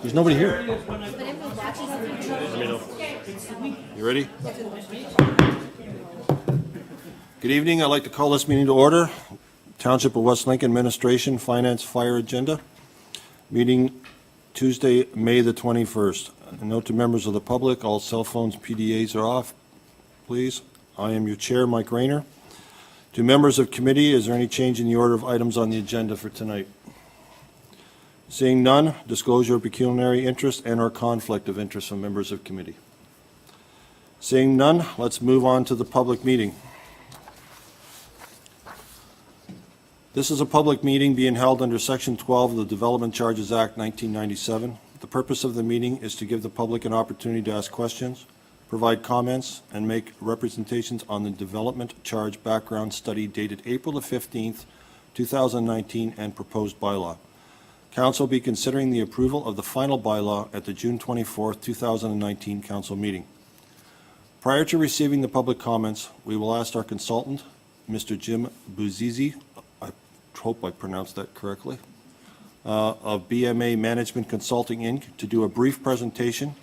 There's nobody here. Let me know. You ready? Good evening. I'd like to call this meeting to order. Township of West Lincoln Administration Finance Fire Agenda. Meeting Tuesday, May the 21st. A note to members of the public, all cell phones PDAs are off, please. I am your chair, Mike Rayner. To members of committee, is there any change in the order of items on the agenda for tonight? Seeing none, disclosure of pecuniary interest and/or conflict of interest from members of committee. Seeing none, let's move on to the public meeting. This is a public meeting being held under Section 12 of the Development Charges Act 1997. The purpose of the meeting is to give the public an opportunity to ask questions, provide comments, and make representations on the development charge background study dated April the 15th, 2019, and proposed bylaw. Council will be considering the approval of the final bylaw at the June 24th, 2019 council meeting. Prior to receiving the public comments, we will ask our consultant, Mr. Jim Buzizi, I hope I pronounced that correctly, of BMA Management Consulting, Inc., to do a brief presentation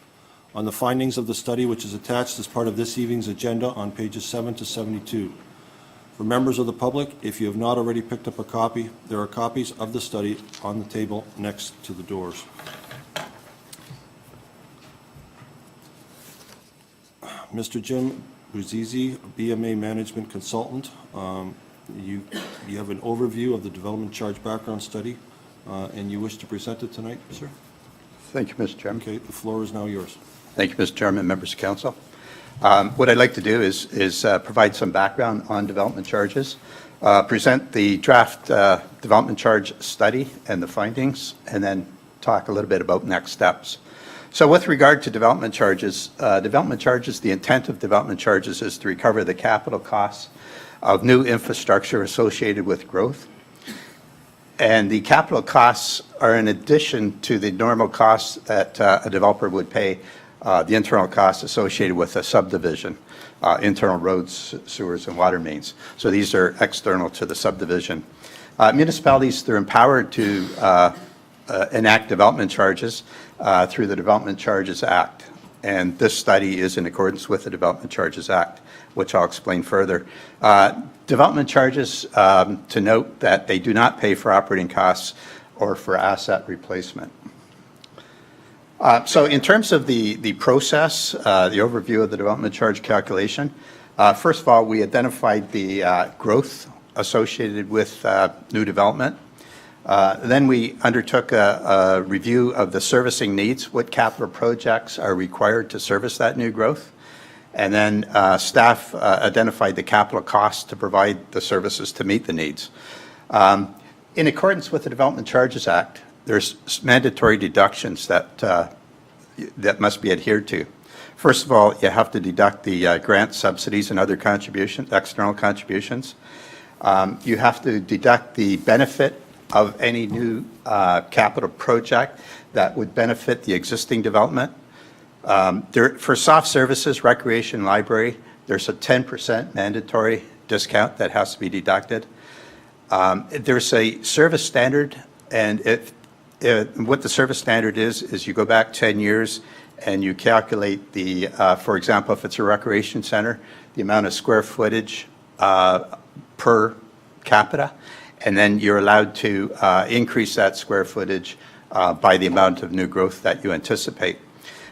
on the findings of the study, which is attached as part of this evening's agenda on pages 7 to 72. For members of the public, if you have not already picked up a copy, there are copies of the study on the table next to the doors. Mr. Jim Buzizi, BMA Management Consultant, you have an overview of the development charge background study, and you wish to present it tonight, sir? Thank you, Mr. Chairman. Okay, the floor is now yours. Thank you, Mr. Chairman, members of council. What I'd like to do is provide some background on development charges, present the draft development charge study and the findings, and then talk a little bit about next steps. So with regard to development charges, the intent of development charges is to recover the capital costs of new infrastructure associated with growth. And the capital costs are in addition to the normal costs that a developer would pay, the internal costs associated with a subdivision, internal roads, sewers, and water mains. So these are external to the subdivision. Municipalities, they're empowered to enact development charges through the Development Charges Act. And this study is in accordance with the Development Charges Act, which I'll explain further. Development charges, to note that they do not pay for operating costs or for asset replacement. So in terms of the process, the overview of the development charge calculation, first of all, we identified the growth associated with new development. Then we undertook a review of the servicing needs, what capital projects are required to service that new growth. And then staff identified the capital costs to provide the services to meet the needs. In accordance with the Development Charges Act, there's mandatory deductions that must be adhered to. First of all, you have to deduct the grant subsidies and other contributions, external contributions. You have to deduct the benefit of any new capital project that would benefit the existing development. For soft services, recreation, library, there's a 10% mandatory discount that has to be deducted. There's a service standard, and what the service standard is you go back 10 years and you calculate the, for example, if it's a recreation center, the amount of square footage per capita, and then you're allowed to increase that square footage by the amount of new growth that you anticipate.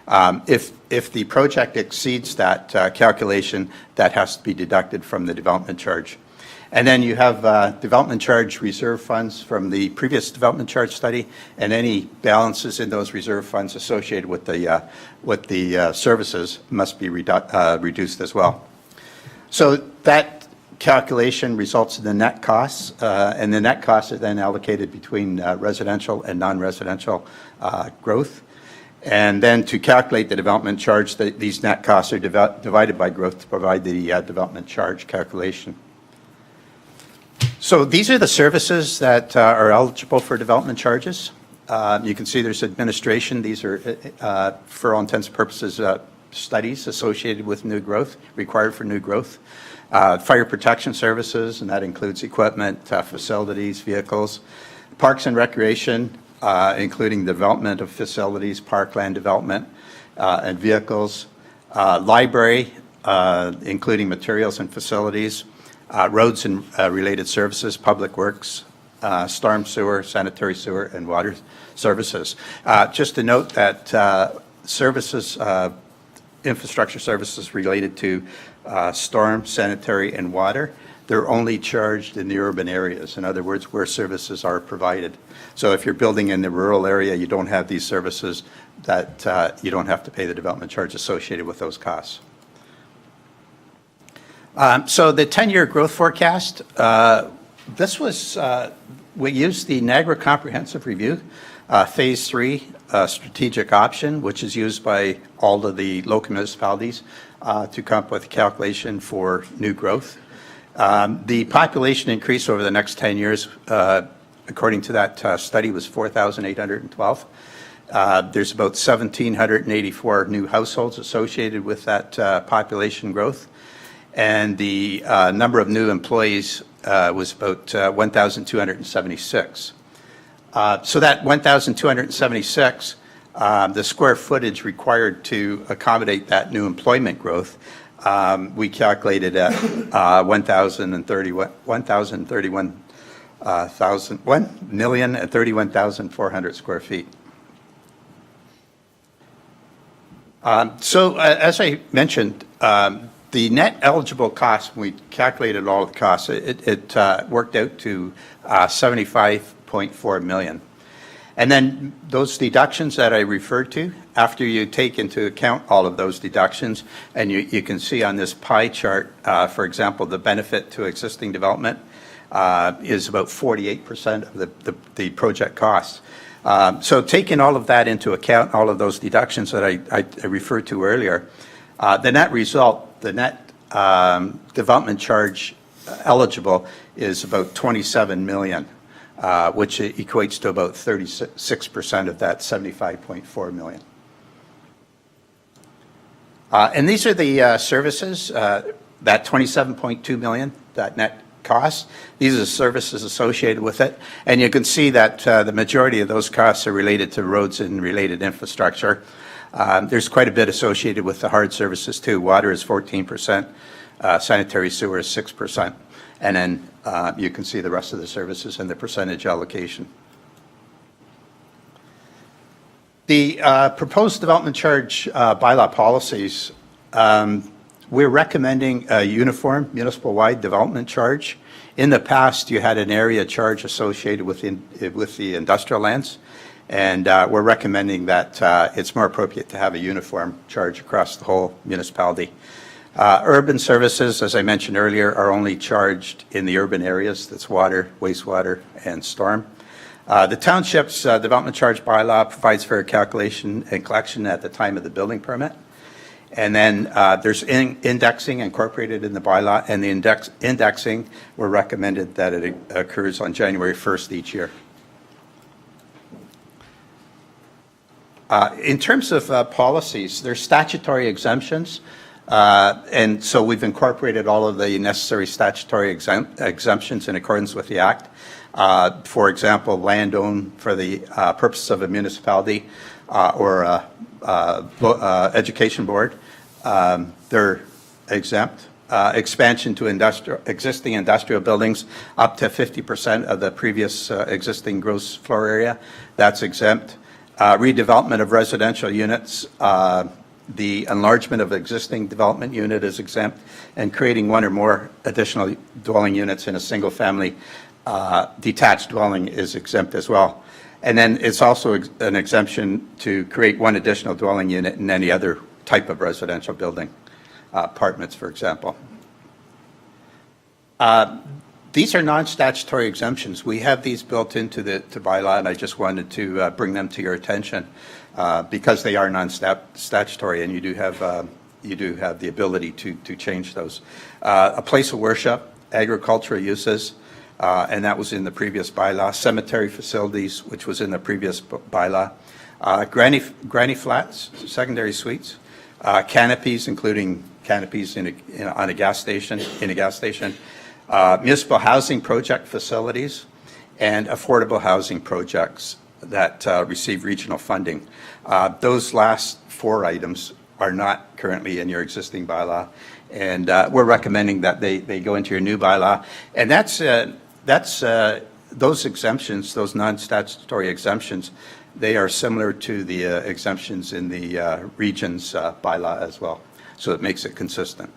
If the project exceeds that calculation, that has to be deducted from the development charge. And then you have development charge reserve funds from the previous development charge study, and any balances in those reserve funds associated with the services must be reduced as well. So that calculation results in the net costs, and the net costs are then allocated between residential and non-residential growth. And then to calculate the development charge, these net costs are divided by growth to provide the development charge calculation. So these are the services that are eligible for development charges. You can see there's administration. These are, for all intents and purposes, studies associated with new growth, required for new growth. Fire protection services, and that includes equipment, facilities, vehicles. Parks and recreation, including development of facilities, parkland development, and vehicles, library, including materials and facilities, roads and related services, public works, storm sewer, sanitary sewer, and water services. Just to note that services, infrastructure services related to storm, sanitary, and water, they're only charged in the urban areas. In other words, where services are provided. So if you're building in the rural area, you don't have these services, that you don't have to pay the development charge associated with those costs. So the 10-year growth forecast, this was, we used the Niagara Comprehensive Review, Phase 3 strategic option, which is used by all of the local municipalities to come up with a calculation for new growth. The population increase over the next 10 years, according to that study, was 4,812. There's about 1,784 new households associated with that population growth. And the number of new employees was about 1,276. So that 1,276, the square footage required to accommodate that new employment growth, we calculated at 1,031,400 square feet. So as I mentioned, the net eligible cost, when we calculated all of the costs, it worked out to $75.4 million. And then those deductions that I referred to, after you take into account all of those deductions, and you can see on this pie chart, for example, the benefit to existing development is about 48% of the project costs. So taking all of that into account, all of those deductions that I referred to earlier, the net result, the net development charge eligible is about $27 million, which equates to about 36% of that $75.4 million. And these are the services, that $27.2 million, that net cost. These are the services associated with it. And you can see that the majority of those costs are related to roads and related infrastructure. There's quite a bit associated with the hard services too. Water is 14%, sanitary sewer is 6%. And then you can see the rest of the services and the percentage allocation. The proposed development charge bylaw policies, we're recommending a uniform municipal-wide development charge. In the past, you had an area charge associated with the industrial lands, and we're recommending that it's more appropriate to have a uniform charge across the whole municipality. Urban services, as I mentioned earlier, are only charged in the urban areas. That's water, wastewater, and storm. The township's development charge bylaw provides for a calculation and collection at the time of the building permit. And then there's indexing incorporated in the bylaw, and the indexing, we're recommended that it occurs on January 1st each year. In terms of policies, there's statutory exemptions. And so we've incorporated all of the necessary statutory exemptions in accordance with the Act. For example, land owned for the purpose of a municipality or education board, they're exempt. Expansion to existing industrial buildings up to 50% of the previous existing gross floor area, that's exempt. Redevelopment of residential units, the enlargement of existing development unit is exempt, and creating one or more additional dwelling units in a single-family detached dwelling is exempt as well. And then it's also an exemption to create one additional dwelling unit in any other type of residential building, apartments, for example. These are non-statutory exemptions. We have these built into the bylaw, and I just wanted to bring them to your attention because they are non-statutory, and you do have the ability to change those. A place of worship, agricultural uses, and that was in the previous bylaw. Cemetery facilities, which was in the previous bylaw. Granny flats, secondary suites. Canopies, including canopies in a gas station. Municipal housing project facilities, and affordable housing projects that receive regional funding. Those last 4 items are not currently in your existing bylaw, and we're recommending that they go into your new bylaw. And that's those exemptions, those non-statutory exemptions, they are similar to the exemptions in the region's bylaw as well, so it makes it consistent.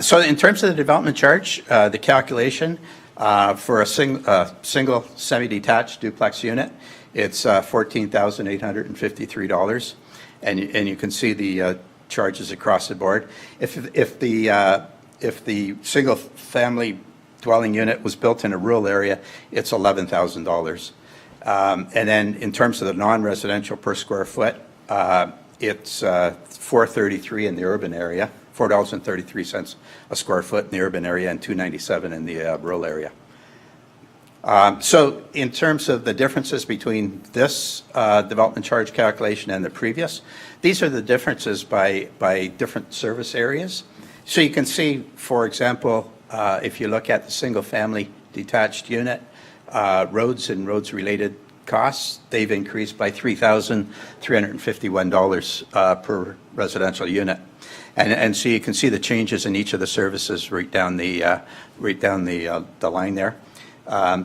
So in terms of the development charge, the calculation for a single semi-detached duplex unit, it's $14,853, and you can see the charges across the board. If the single-family dwelling unit was built in a rural area, it's $11,000. And then in terms of the non-residential per square foot, it's $433 in the urban area, $4.33 a square foot in the urban area, and $297 in the rural area. So in terms of the differences between this development charge calculation and the previous, these are the differences by different service areas. So you can see, for example, if you look at the single-family detached unit, roads and roads-related costs, they've increased by $3,351 per residential unit. And so you can see the changes in each of the services right down the line there.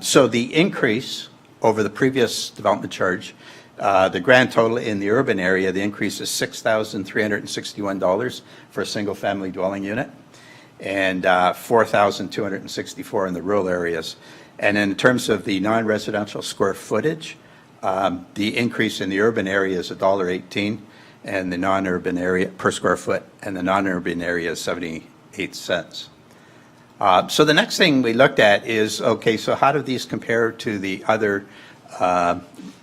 So the increase over the previous development charge, the grand total in the urban area, the increase is $6,361 for a single-family dwelling unit, and $4,264 in the rural areas. And in terms of the non-residential square footage, the increase in the urban area is $1.18, and the non-urban area per square foot, and the non-urban area is 78 cents. So the next thing we looked at is, okay, so how do these compare to the other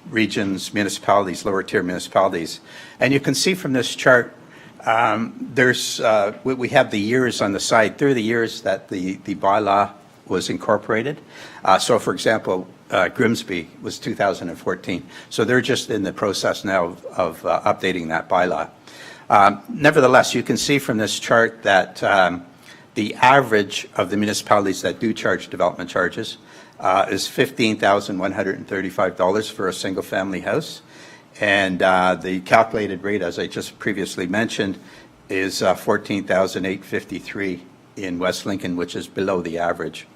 regions, municipalities, lower tier municipalities? And you can see from this chart, we have the years on the side. Through the years that the bylaw was incorporated. So for example, Grimsby was 2014. So they're just in the process now of updating that bylaw. Nevertheless, you can see from this chart that the average of the municipalities that do charge development charges is $15,135 for a single-family house. And the calculated rate, as I just previously mentioned, is $14,853 in West Lincoln, which is below the average.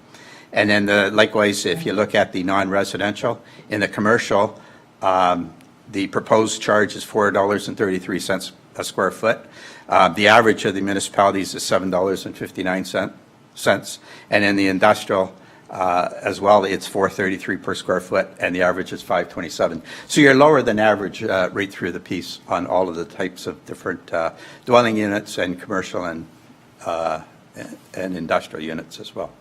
And then likewise, if you look at the non-residential, in the commercial, the proposed charge is $4.33 a square foot. The average of the municipalities is $7.59. And in the industrial as well, it's $4.33 per square foot, and the average is $5.27. So you're lower than average right through the piece on all of the types of different dwelling units and commercial and industrial units as well.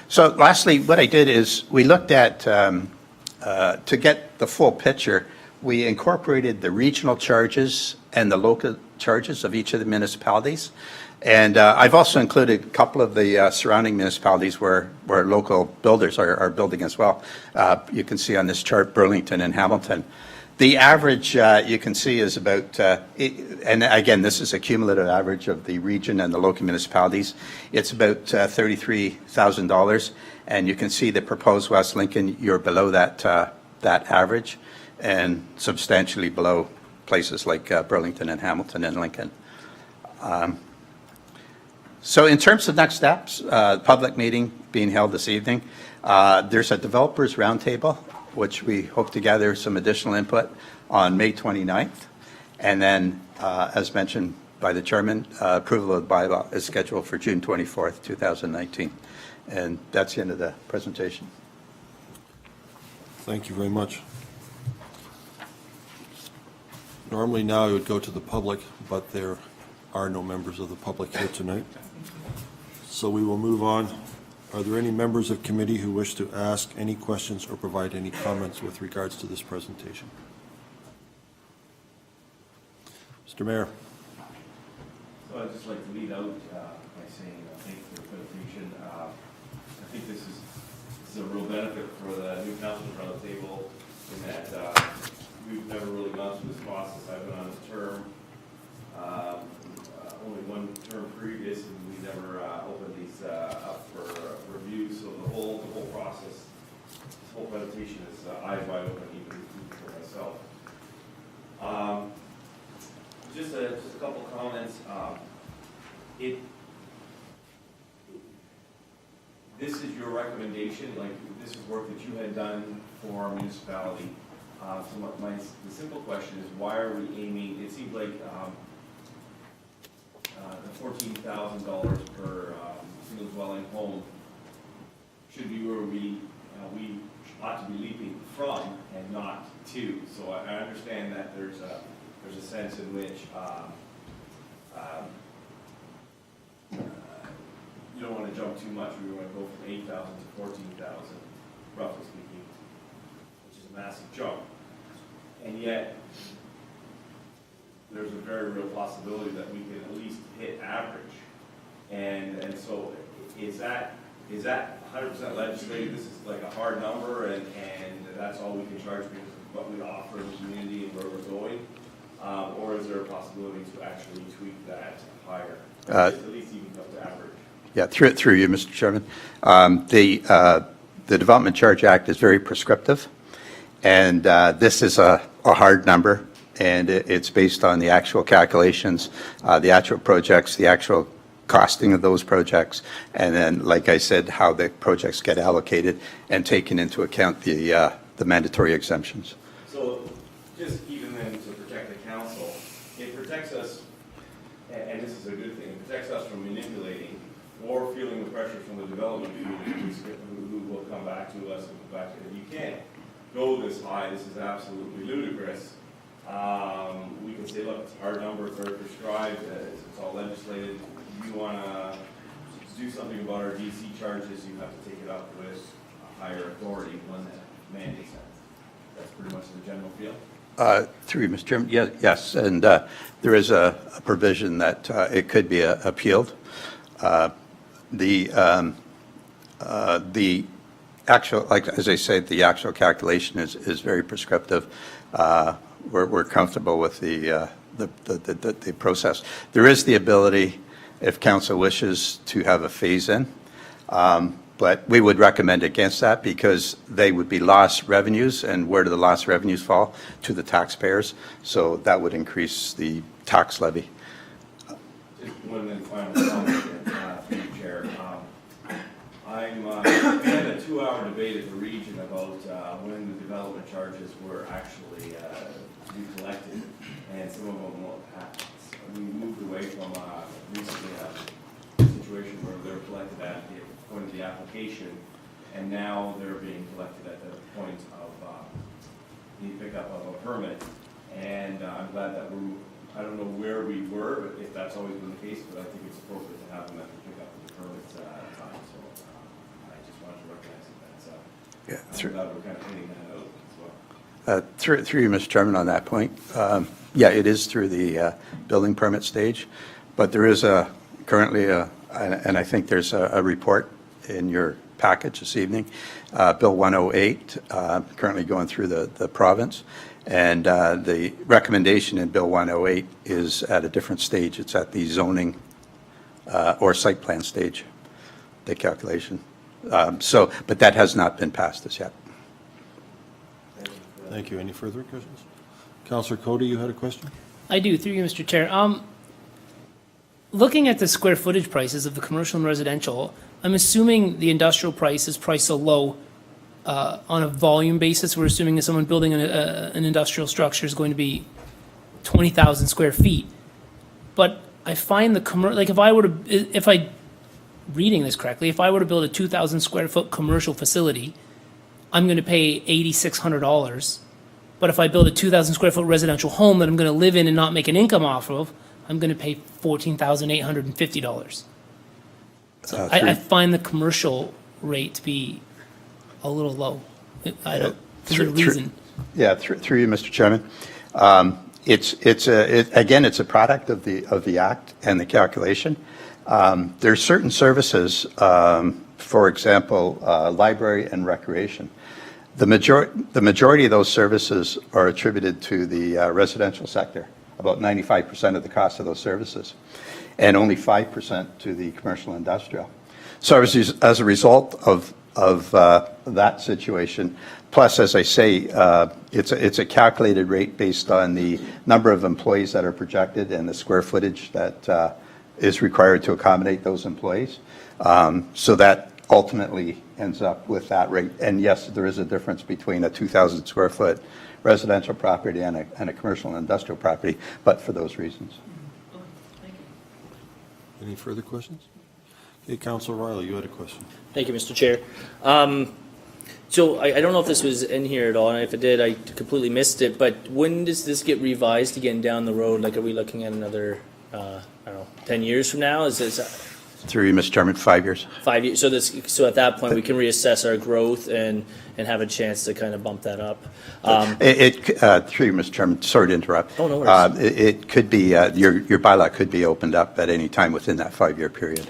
So lastly, what I did is we looked at, to get the full picture, we incorporated the regional charges and the local charges of each of the municipalities. And I've also included a couple of the surrounding municipalities where local builders are building as well. You can see on this chart Burlington and Hamilton. The average you can see is about, and again, this is a cumulative average of the region and the local municipalities. It's about $33,000, and you can see the proposed West Lincoln, you're below that average, and substantially below places like Burlington and Hamilton and Lincoln. So in terms of next steps, public meeting being held this evening, there's a developers roundtable, which we hope to gather some additional input on May 29th. And then, as mentioned by the chairman, approval of the bylaw is scheduled for June 24th, 2019. And that's the end of the presentation. Thank you very much. Normally now I would go to the public, but there are no members of the public here tonight. So we will move on. Are there any members of committee who wish to ask any questions or provide any comments with regards to this presentation? Mr. Mayor. So I'd just like to lead out by saying thank you for the presentation. I think this is a real benefit for the new councilors around the table in that we've never really gone through this process. I've been on this term, only one term previous, and we never opened these up for review. So the whole process comments. This is your recommendation, like, this is work that you had done for our municipality. So the simple question is, why are we aiming, it seems like the $14,000 per single dwelling home should be where we ought to be leaping from and not to. So I understand that there's a sense in which you don't want to jump too much. We want to go from 8,000 to 14,000, roughly speaking, which is a massive jump. And yet, there's a very real possibility that we can at least hit average. And so, is that 100% legislated? This is like a hard number, and that's all we can charge because of what we offer in the community and where we're going? Or is there a possibility to actually tweak that higher, at least even up to average? Yeah, through you, Mr. Chairman. The Development Charge Act is very prescriptive, and this is a hard number, and it's based on the actual calculations, the actual projects, the actual costing of those projects, and then, like I said, how the projects get allocated and taken into account the mandatory exemptions. So just even then to protect the council, it protects us, and this is a good thing, it protects us from manipulating or feeling the pressure from the development community who will come back to us and come back to it. You can't go this high, this is absolutely ludicrous. We can say, look, it's a hard number, it's very prescribed, it's all legislated. If you want to do something about our DC charges, you have to take it up with a higher authority, one that mandates that. That's pretty much the general feel. Through you, Mr. Chairman, yes, and there is a provision that it could be appealed. The actual, like as I said, the actual calculation is very prescriptive. We're comfortable with the process. There is the ability, if council wishes, to have a phase-in, but we would recommend against that because they would be lost revenues, and where do the lost revenues fall? To the taxpayers, so that would increase the tax levy. Just one then final comment, through you, Chair. We had a 2-hour debate at the region about when the development charges were actually to be collected, and some of them we moved away from recently a situation where they were collected at the point of the application, and now they're being collected at the point of the pickup of a permit. And I'm glad that I don't know where we were, but if that's always been the case, but I think it's appropriate to have them at the pickup of the permits time. So I just wanted to recognize that that's, I'm glad we're kind of hitting that out as well. Through you, Mr. Chairman, on that point, yeah, it is through the building permit stage, but there is currently and I think there's a report in your package this evening, Bill 108, currently going through the province, and the recommendation in Bill 108 is at a different stage. It's at the zoning or site plan stage, the calculation. But that has not been passed as yet. Thank you. Any further questions? Councillor Cody, you had a question? I do, through you, Mr. Chair. Looking at the square footage prices of the commercial and residential, I'm assuming the industrial price is priced so low on a volume basis. We're assuming that someone building an industrial structure is going to be 20,000 square feet. But I find like if I reading this correctly, if I were to build a 2,000 square foot commercial facility, I'm going to pay $8,600. But if I build a 2,000 square foot residential home that I'm going to live in and not make an income off of, I'm going to pay $14,850. So I find the commercial rate to be a little low. I don't. Is there a reason? Yeah, through you, Mr. Chairman. Again, it's a product of the Act and the calculation. There's certain services, for example, library and recreation. The majority of those services are attributed to the residential sector, about 95% of the cost of those services, and only 5% to the commercial industrial. So as a result of that situation, Plus, as I say, it's a calculated rate based on the number of employees that are projected and the square footage that is required to accommodate those employees. So that ultimately ends up with that rate. And yes, there is a difference between a 2,000 square foot residential property and a commercial and industrial property, but for those reasons. Any further questions? Okay, Councilor Riley, you had a question. Thank you, Mr. Chair. So I don't know if this was in here at all, and if it did, I completely missed it, but when does this get revised again down the road? Like, are we looking at another, I don't know, 10 years from now? Is this Through you, Mr. Chairman, 5 years. 5 years? So at that point, we can reassess our growth and have a chance to kind of bump that up. Through you, Mr. Chairman, sorry to interrupt. Oh, no worries. It could be, your bylaw could be opened up at any time within that 5-year period.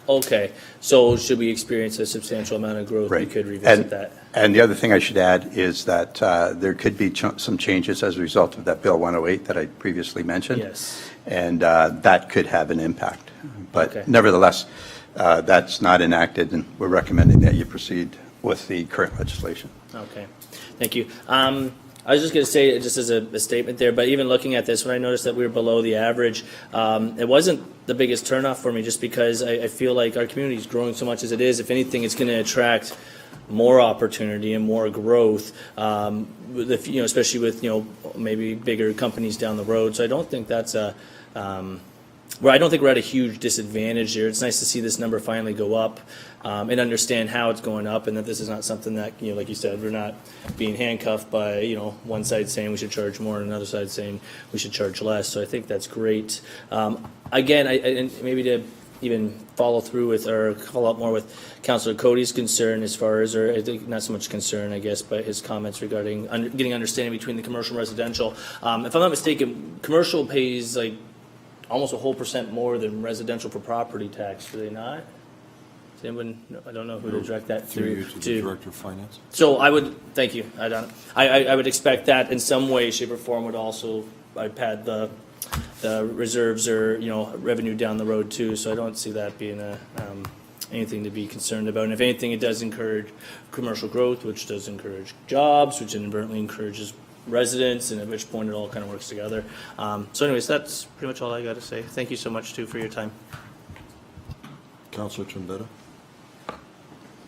Okay, so should we experience a substantial amount of growth, we Right. could revisit that. And the other thing I should add is that there could be some changes as a result of that Bill 108 that I previously mentioned. Yes. And that could have an impact. Okay. But nevertheless, that's not enacted, and we're recommending that you proceed with the current legislation. Okay, thank you. I was just going to say, just as a statement there, but even looking at this, when I noticed that we were below the average, it wasn't the biggest turnoff for me, just because I feel like our community is growing so much as it is. If anything, it's going to attract more opportunity and more growth, especially with maybe bigger companies down the road. So I don't think that's I don't think we're at a huge disadvantage here. It's nice to see this number finally go up and understand how it's going up, and that this is not something that, like you said, we're not being handcuffed by, one side saying we should charge more and another side saying we should charge less. So I think that's great. Again, and maybe to even follow through with or follow up more with Councillor Cody's concern as far as, or I think not so much concern, I guess, but his comments regarding getting understanding between the commercial and residential. If I'm not mistaken, commercial pays like almost a whole % more than residential for property tax, do they not? Does anyone, I don't know who to direct that Through you through to the Director of Finance. So I would, thank you, I would expect that in some way, shape or form would also pad the reserves or, revenue down the road too. So I don't see that being anything to be concerned about. And if anything, it does encourage commercial growth, which does encourage jobs, which inadvertently encourages residents, and at which point it all kind of works together. So anyways, that's pretty much all I got to say. Thank you so much too for your time. Councilor Trombetta.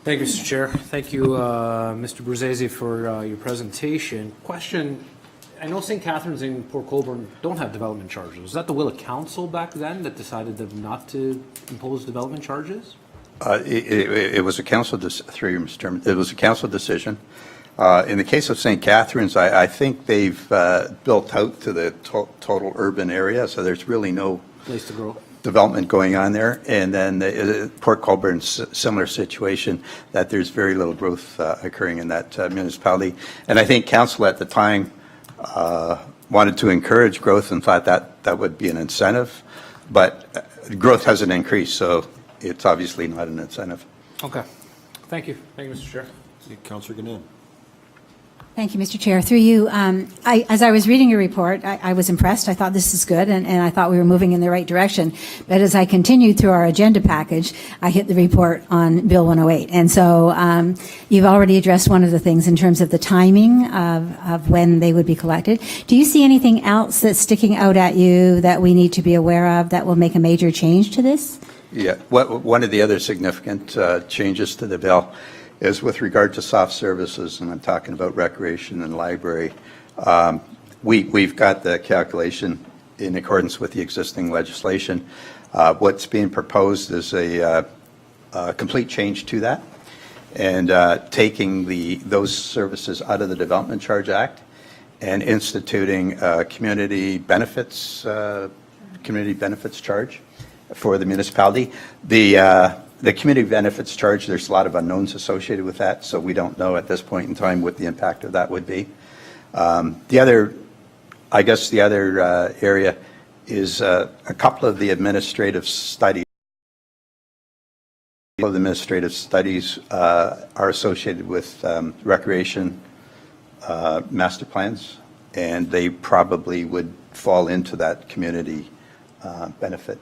Thank you, Mr. Chair. Thank you, Mr. Bruzzese, for your presentation. Question, I know St. Catharines and Port Colborne don't have development charges. Was that the will of council back then that decided not to impose development charges? It was a council, through you, Mr. Chairman, it was a council decision. In the case of St. Catharines, I think they've built out to the total urban area, so there's really no Place to grow. development going on there. And then Port Colborne's similar situation, that there's very little growth occurring in that municipality. And I think council at the time wanted to encourage growth and thought that would be an incentive, but growth hasn't increased, so it's obviously not an incentive. Okay. Thank you. Thank you, Mr. Chair. Okay, Councilor Gannon. Thank you, Mr. Chair. Through you, as I was reading your report, I was impressed. I thought this is good, and I thought we were moving in the right direction. But as I continued through our agenda package, I hit the report on Bill 108. And so you've already addressed one of the things in terms of the timing of when they would be collected. Do you see anything else that's sticking out at you that we need to be aware of that will make a major change to this? Yeah, one of the other significant changes to the bill is with regard to soft services, and I'm talking about recreation and library. We've got the calculation in accordance with the existing legislation. What's being proposed is a complete change to that, and taking those services out of the Development Charge Act and instituting community benefits charge for the municipality. The community benefits charge, there's a lot of unknowns associated with that, so we don't know at this point in time what the impact of that would be. The other area is a couple of the administrative studies. Are associated with recreation master plans, and they probably would fall into that community benefit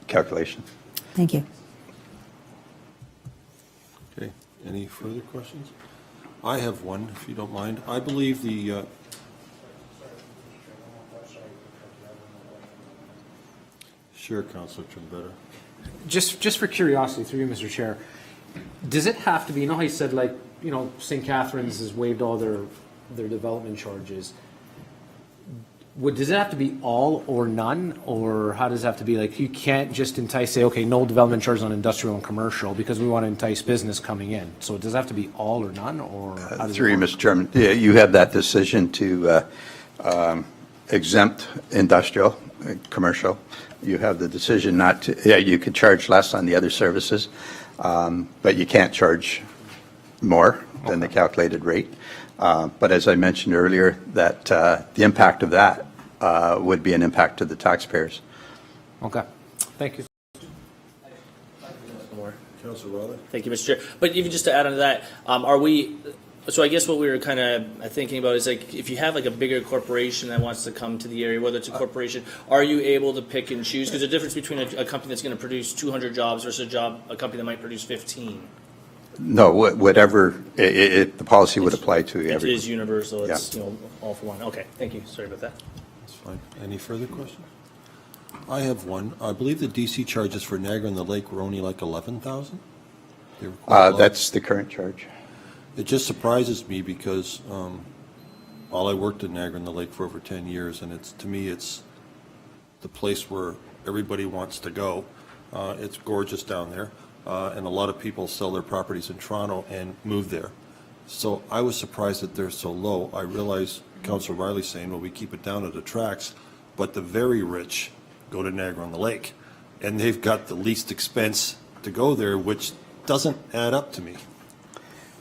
calculation. Thank you. Okay, any further questions? I have one, if you don't mind. I believe the, sure, Councillor Trombetta. Just for curiosity, through you, Mr. Chair, does it have to be, you know how you said, like, you know, St. Catharines has waived all their development charges. Does it have to be all or none, or how does it have to be? Like, you can't just say, okay, no development charges on industrial and commercial because we want to entice business coming in. So does it have to be all or none, or how does Through it you, work? Mr. Chairman, yeah, you have that decision to exempt industrial, commercial. You have the decision not to, yeah, you could charge less on the other services, but you can't charge more than the calculated rate. But as I mentioned earlier, that the impact of that would be an impact to the taxpayers. Okay, thank you. Councillor Riley? Thank you, Mr. Chair. But even just to add on to that, so I guess what we were kind of thinking about is, like, if you have like a bigger corporation that wants to come to the area, whether it's a corporation, are you able to pick and choose? Because the difference between a company that's going to produce 200 jobs versus a company that might produce 15. No, whatever, the policy would apply to It everyone. is universal. It's, Yeah. you know, all for one. Okay, thank you. Sorry about that. That's fine. Any further questions? I have one. I believe the DC charges for Niagara on the Lake were only like 11,000? They were quite low. That's the current charge. It just surprises me because I worked in Niagara on the Lake for over 10 years, and to me, it's the place where everybody wants to go. It's gorgeous down there, and a lot of people sell their properties in Toronto and move there. So I was surprised that they're so low. I realize Councillor Riley's saying, well, we keep it down at the tracks, but the very rich go to Niagara on the Lake, and they've got the least expense to go there, which doesn't add up to me.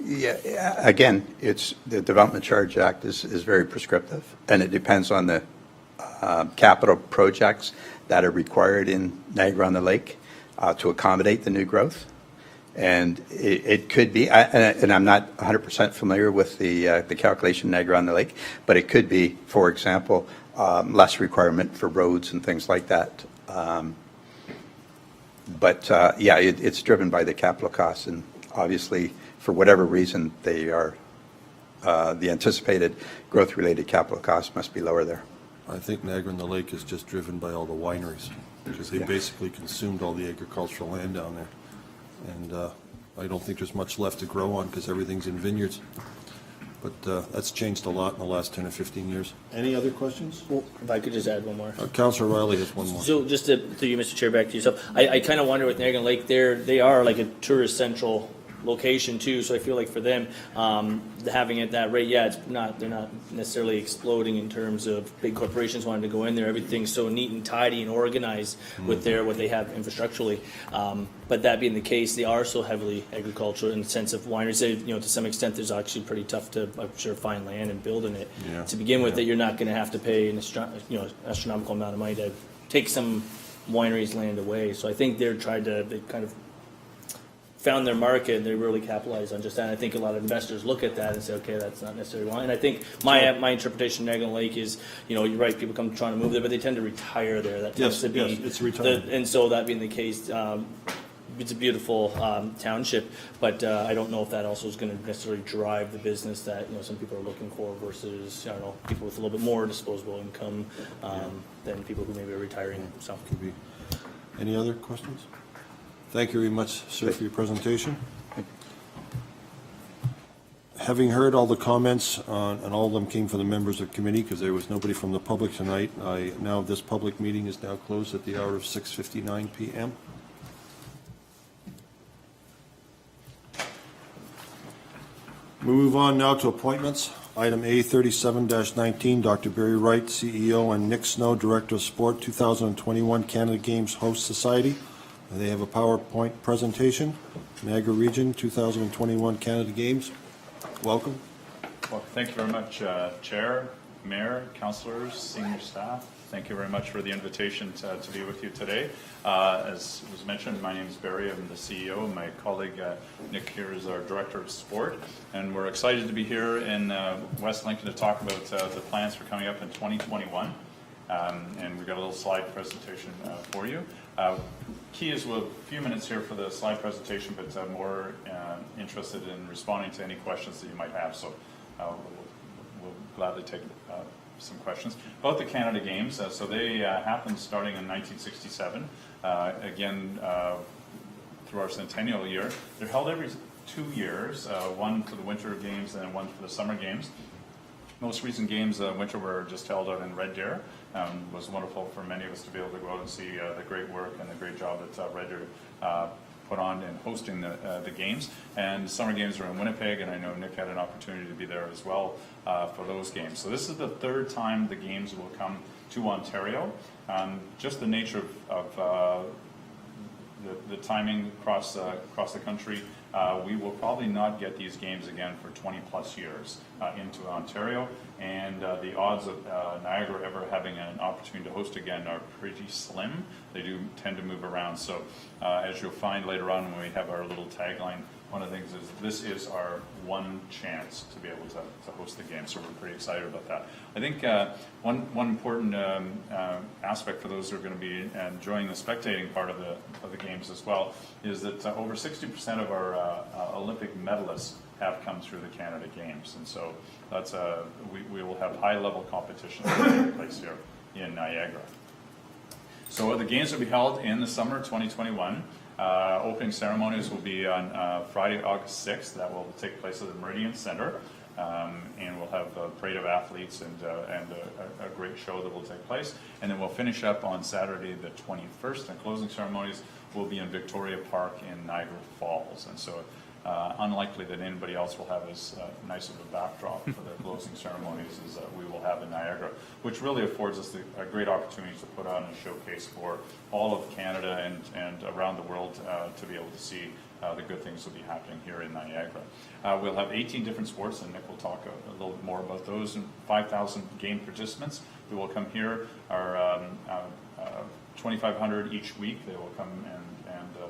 Yeah, again, it's, the Development Charge Act is very prescriptive, and it depends on the capital projects that are required in Niagara on the Lake to accommodate the new growth. And it could be, and I'm not 100% familiar with the calculation Niagara on the Lake, but it could be, for example, less requirement for roads and things like that. But yeah, it's driven by the capital costs, and obviously, for whatever reason, they are, the anticipated growth-related capital costs must be lower there. I think Niagara on the Lake is just driven by all the wineries, because they basically consumed all the agricultural land down there. And I don't think there's much left to grow on, because everything's in vineyards. But that's changed a lot in the last 10 or 15 years. Any other questions? If I could just add one more. Councillor Riley has one more. So just to you, Mr. Chair, back to yourself, I kind of wonder with Niagara on the Lake, they are like a tourist central location too, so I feel like for them, having it that rate, yeah, they're not necessarily exploding in terms of big corporations wanting to go in there. Everything's so neat and tidy and organized with what they have infrastructurally. But that being the case, they are so heavily agricultural in the sense of wineries. They, you know, to some extent, there's actually pretty tough to, I'm sure, find land and build in it. Yeah. To begin with, Yeah. that you're not going to have to pay an astronomical amount of money to take some wineries' land away. So I think they kind of found their market, and they really capitalized on just that. And I think a lot of investors look at that and say, okay, that's not necessarily wine. And I think my interpretation of Niagara on the Lake is, you know, you're right, people come trying to move there, but they tend to retire there. That tends Yes, to be yes, it's retirement. and so that being the case, it's a beautiful township, but I don't know if that also is going to necessarily drive the business that, you know, some people are looking for versus, I don't know, people with a little bit more disposable income than people who maybe are retiring. So. Could be. Any other questions? Thank you very much, sir, for your presentation. Having heard all the comments, and all of them came from the members of committee because there was nobody from the public tonight, this public meeting is now closed at the hour of 6:59 p.m. We move on now to appointments. Item A, 37-19, Dr. Barry Wright, CEO, and Nick Snow, Director of Sport, 2021 Canada Games Host Society. They have a PowerPoint presentation. Niagara Region 2021 Canada Games. Welcome. Well, thank you very much, Chair, Mayor, councillors, senior staff. Thank you very much for the invitation to be with you today. As was mentioned, my name is Barry. I'm the CEO, and my colleague Nick here is our Director of Sport. And we're excited to be here in West Lincoln to talk about the plans for coming up in 2021. And we've got a little slide presentation for you. Key is a few minutes here for the slide presentation, but more interested in responding to any questions that you might have. So we'll gladly take some questions about the Canada Games. So they happened starting in 1967. Again, through our centennial year. They're held every 2 years, one for the Winter Games and one for the Summer Games. Most recent games, winter, were just held out in Red Deer. It was wonderful for many of us to be able to go out and see the great work and the great job that Red Deer put on in hosting the games. And Summer Games are in Winnipeg, and I know Nick had an opportunity to be there as well for those games. So this is the third time the games will come to Ontario. Just the nature of the timing across the country, we will probably not get these games again for 20 plus years into Ontario, and the odds of Niagara ever having an opportunity to host again are pretty slim. They do tend to move around. So as you'll find later on when we have our little tagline, one of the things is this is our one chance to be able to host the game. So we're pretty excited about that. I think one important aspect for those who are going to be enjoying the spectating part of the games as well is that over 60% of our Olympic medalists have come through the Canada Games, and so that's we will have high level competition taking place here in Niagara. So the games will be held in the summer of 2021. Opening ceremonies will be on Friday, August 6th. That will take place at the Meridian Center, and we'll have a parade of athletes and a great show that will take place. And then we'll finish up on Saturday, the 21st, and closing ceremonies will be in Victoria Park in Niagara Falls. And so unlikely that anybody else will have as nice of a backdrop for their closing ceremonies as we will have in Niagara, which really affords us a great opportunity to put on a showcase for all of Canada and around the world to be able to see the good things that will be happening here in Niagara. We'll have 18 different sports, and Nick will talk a little bit more about those, and 5,000 game participants who will come here are 2,500 each week. They will come, and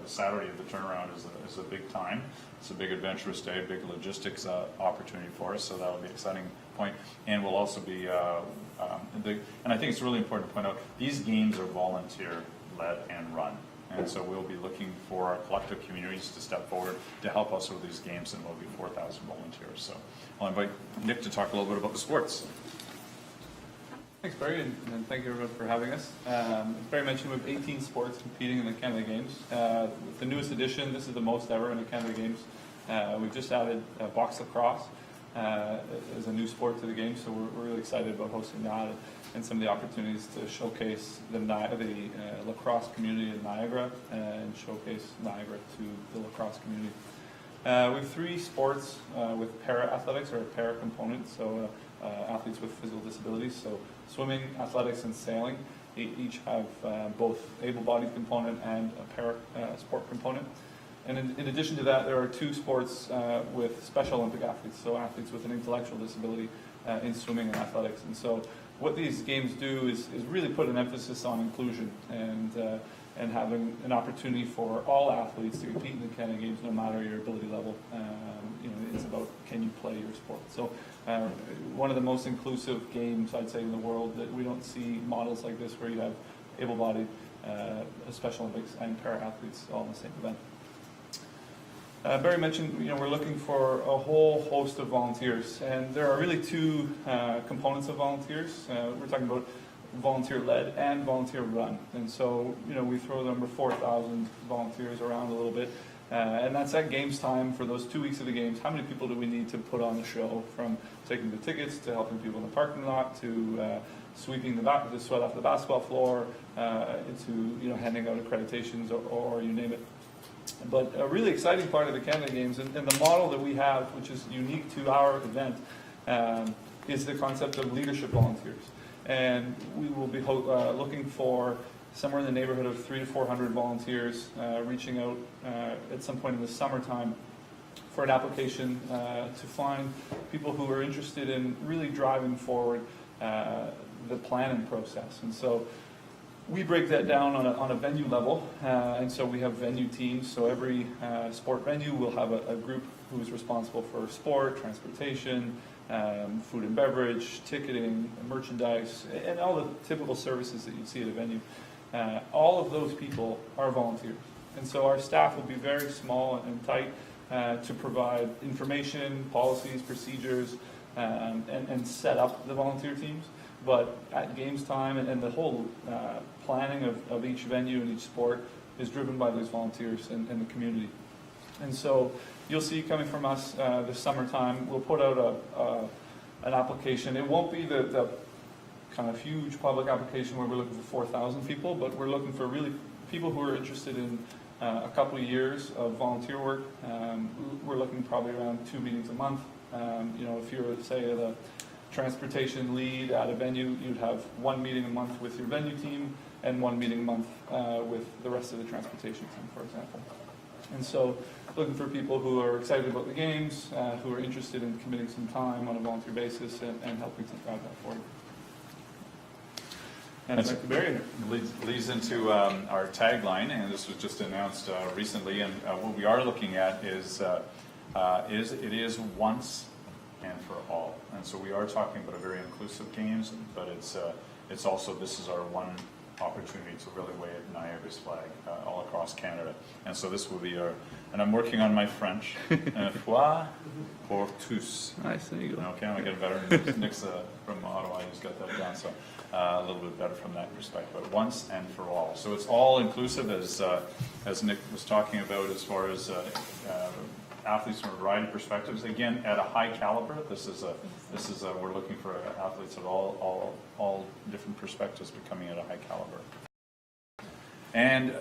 the Saturday of the turnaround is a big time. It's a big adventurous day, big logistics opportunity for us, so that'll be an exciting point. And we'll also be, and I think it's really important to point out, these games are volunteer-led and run. And so we'll be looking for our collective communities to step forward to help us with these games, and we'll be 4,000 volunteers. So I'll invite Nick to talk a little bit about the sports. Thanks, Barry, and thank you everyone for having us. As Barry mentioned, we have 18 sports competing in the Canada Games. With the newest edition, this is the most ever in the Canada Games. We've just added box lacrosse as a new sport to the game, so we're really excited about hosting that and some of the opportunities to showcase the lacrosse community in Niagara and showcase Niagara to the lacrosse community. We have 3 sports with para-athletics, or a para component, so athletes with physical disabilities, so swimming, athletics, and sailing each have both able-bodied component and a para sport component. And in addition to that, there are 2 sports with Special Olympic athletes, so athletes with an intellectual disability in swimming and athletics. And so what these games do is really put an emphasis on inclusion and having an opportunity for all athletes to compete in the Canada Games, no matter your ability level. It's about, can you play your sport? So one of the most inclusive games, I'd say, in the world, that we don't see models like this where you have able-bodied Special Olympics and para-athletes all in the same event. Barry mentioned, we're looking for a whole host of volunteers, and there are really 2 components of volunteers. We're talking about volunteer-led and volunteer-run, and so we throw the number 4,000 volunteers around a little bit, and that's at games time for those 2 weeks of the games. How many people do we need to put on the show, from taking the tickets to helping people in the parking lot to sweeping the sweat off the basketball floor, to handing out accreditations or you name it. But a really exciting part of the Canada Games and the model that we have, which is unique to our event, is the concept of leadership volunteers. And we will be looking for somewhere in the neighborhood of 300 to 400 volunteers reaching out at some point in the summertime for an application to find people who are interested in really driving forward the planning process. And so we break that down on a venue level, and so we have venue teams. So every sport venue will have a group who is responsible for sport, transportation, food and beverage, ticketing, merchandise, and all the typical services that you'd see at a venue. All of those people are volunteers. And so our staff will be very small and tight. to provide information, policies, procedures, and set up the volunteer teams. But at games time and the whole planning of each venue and each sport is driven by those volunteers and the community. And so you'll see coming from us this summertime, we'll put out an application. It won't be the kind of huge public application where we're looking for 4,000 people, but we're looking for really people who are interested in a couple of years of volunteer work. We're looking probably around 2 meetings a month. If you're, say, the transportation lead at a venue, you'd have 1 meeting a month with your venue team and 1 meeting a month with the rest of the transportation team, for example. And so looking for people who are excited about the games, who are interested in committing some time on a volunteer basis and helping to drive that forward. And That's- Dr. Barry. leads into our tagline, and this was just announced recently. And what we are looking at is it is once and for all. And so we are talking about a very inclusive games, but it's also, this is our one opportunity to really wave Niagara's flag all across Canada. And so this will be and I'm working on my French. Un fois pour tous. Nice, there you go. Okay, I'm getting better. Nick's from Ottawa, he's got that down, so a little bit better from that perspective. But once and for all. So it's all inclusive, as Nick was talking about, as far as athletes from a variety of perspectives. Again, at a high caliber. This is we're looking for athletes of all different perspectives, but coming at a high caliber. And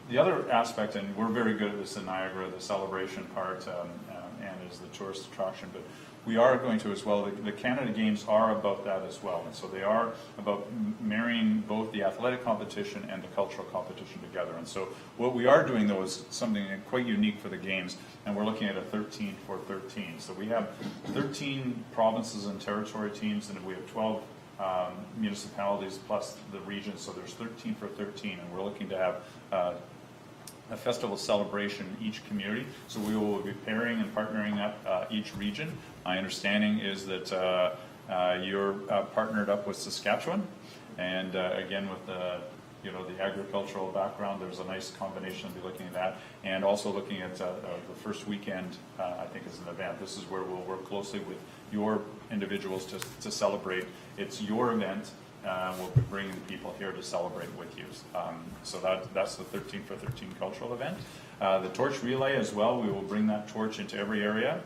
the other aspect, and we're very good at this in Niagara, the celebration part, and is the tourist attraction, but we are going to as well. The Canada Games are about that as well, and so they are about marrying both the athletic competition and the cultural competition together. And so what we are doing, though, is something quite unique for the Games, and we're looking at a 13 for 13. So we have 13 provinces and territory teams, and we have 12 municipalities plus the region, so there's 13 for 13, and we're looking to have a festival celebration in each community. So we will be pairing and partnering up each region. My understanding is that you're partnered up with Saskatchewan, and again with the agricultural background, there's a nice combination. We'll be looking at that, and also looking at the first weekend. I think is an event. This is where we'll work closely with your individuals to celebrate. It's your event. We'll be bringing the people here to celebrate with you. So that's the 13 for 13 cultural event. The torch relay as well, we will bring that torch into every area.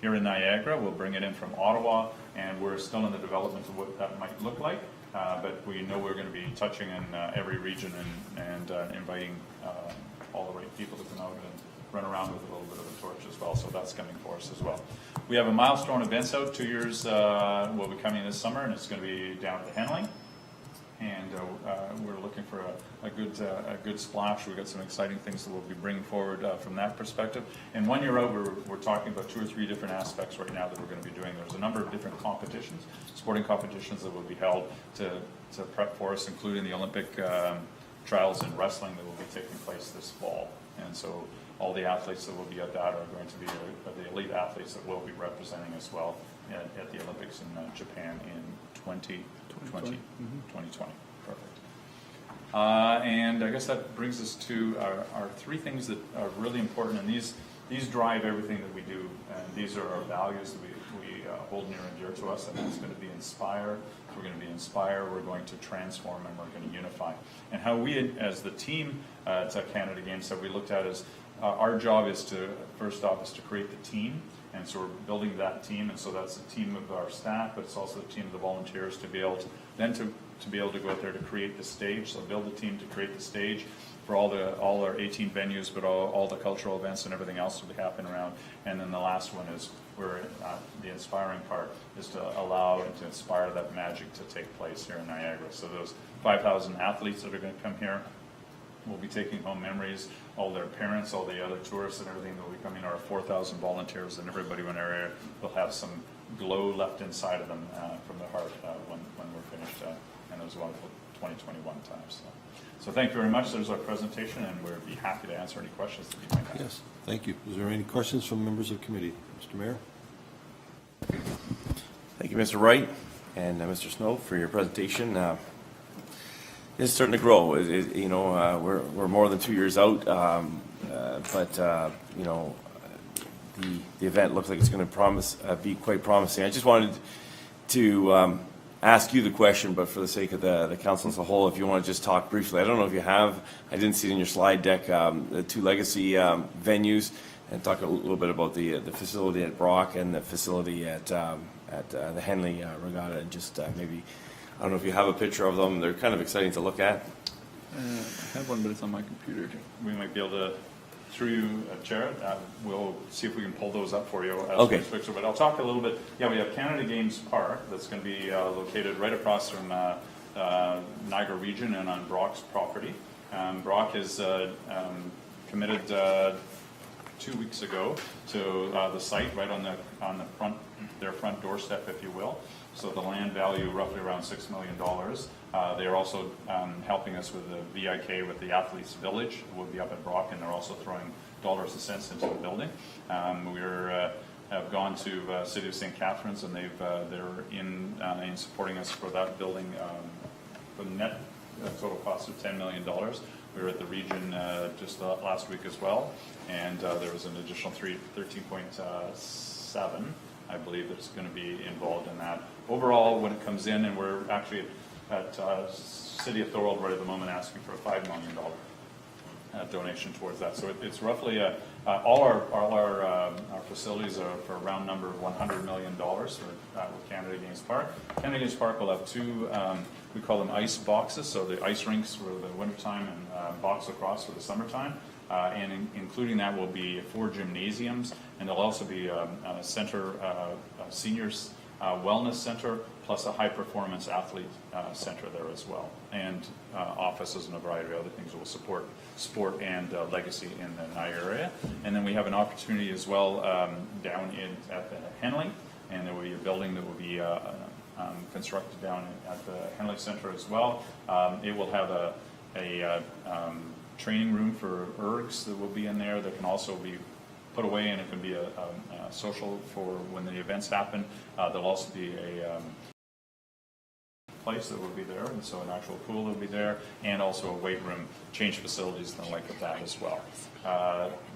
Here in Niagara, we'll bring it in from Ottawa, and we're still in the development of what that might look like. But we know we're going to be touching in every region and inviting all the right people to come out and run around with a little bit of a torch as well. So that's coming for us as well. We have a milestone events out. 2 years will be coming this summer, and it's going to be down at the Henley. And we're looking for a good splash. We've got some exciting things that we'll be bringing forward from that perspective. And 1 year out, we're talking about 2 or 3 different aspects right now that we're going to be doing. There's a number of different competitions, sporting competitions that will be held to prep for us, including the Olympic trials in wrestling that will be taking place this fall. And so all the athletes that will be at that are going to be the elite athletes that will be representing as well at the Olympics in Japan in 2020. Perfect. And I guess that brings us to our 3 things that are really important, and these drive everything that we do, and these are our values that we hold near and dear to us, and that's going to be inspire. We're going to be inspire, we're going to transform, and we're going to unify. And how we, as the team at Canada Games, that we looked at is our job is to, first off, is to create the team. And so we're building that team, and so that's a team of our staff, but it's also a team of the volunteers to be able to then to be able to go out there to create the stage. So build a team to create the stage for all our 18 venues, but all the cultural events and everything else that will happen around. And then the last one is where the inspiring part is to allow and to inspire that magic to take place here in Niagara. So those 5,000 athletes that are going to come here will be taking home memories. All their parents, all the other tourists and everything that will be coming, our 4,000 volunteers, and everybody in our area will have some glow left inside of them from their heart when we're finished in those wonderful 2021 times. So thank you very much. There's our presentation, and we'll be happy to answer any questions that you might have. Yes, thank you. Is there any questions from members of committee? Mr. Mayor? Thank you, Mr. Wright and Mr. Snow, for your presentation. It's starting to grow. We're more than 2 years out, but the event looks like it's going to be quite promising. I just wanted to ask you the question, but for the sake of the council as a whole, if you want to just talk briefly. I don't know if you have, I didn't see it in your slide deck, the two legacy venues, and talk a little bit about the facility at Brock and the facility at the Henley Regatta, and just maybe, I don't know if you have a picture of them. They're kind of exciting to look at. I have one, but it's on my computer. We might be able to, through you, Chair, we'll see if we can pull those up for you. Okay. But I'll talk a little bit. Yeah, we have Canada Games Park that's going to be located right across from Niagara Region and on Brock's property. Brock is committed 2 weeks ago to the site right on the front, their front doorstep, if you will. So the land value roughly around $6 million. They are also helping us with the VIK, with the Athletes Village. We'll be up at Brock, and they're also throwing dollars and cents into the building. Have gone to City of St. Catharines, and they're in supporting us for that building. The net total cost of $10 million. We were at the region just last week as well, and there was an additional 13.7, I believe, that's going to be involved in that. Overall, when it comes in, and we're actually at City of Thorold right at the moment asking for a $5 million donation towards that. So it's roughly all our facilities are for a round number of $100 million with Canada Games Park. Canada Games Park will have two, we call them ice boxes, so the ice rinks for the wintertime and box lacrosse for the summertime. And including that will be 4 gymnasiums, and there'll also be a center, seniors wellness center, plus a high-performance athlete center there as well, and offices and a variety of other things that will support sport and legacy in the Niagara area. And then we have an opportunity as well down at the Henley, and there will be a building that will be constructed down at the Henley Center as well. It will have a training room for ergs that will be in there that can also be put away, and it can be a social for when the events happen. There'll also be a place that will be there, and so an actual pool will be there, and also a weight room, change facilities and the like of that as well.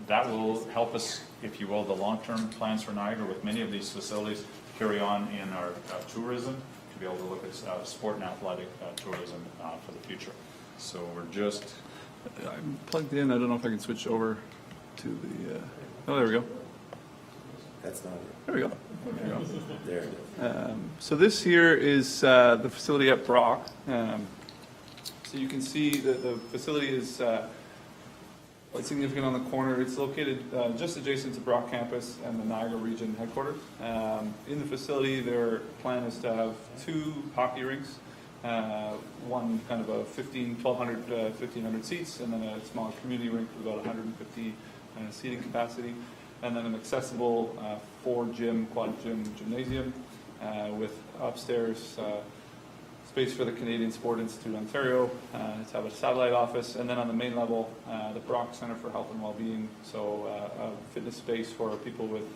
That will help us, if you will, the long-term plans for Niagara with many of these facilities carry on in our tourism, to be able to look at sport and athletic tourism for the future. So we're just... I'm plugged in. I don't know if I can switch over to the... oh, there we go. That's not it. There we go. There it is. So this here is the facility at Brock. So you can see that the facility is quite significant on the corner. It's located just adjacent to Brock campus and the Niagara Region headquarters. In the facility, their plan is to have 2 hockey rinks. One kind of a 1,500 seats, and then a small community rink with about 150 seating capacity, and then an accessible 4-gym, quad gymnasium with upstairs space for the Canadian Sport Institute Ontario to have a satellite office, and then on the main level, the Brock Center for Health and Wellbeing, so a fitness space for people with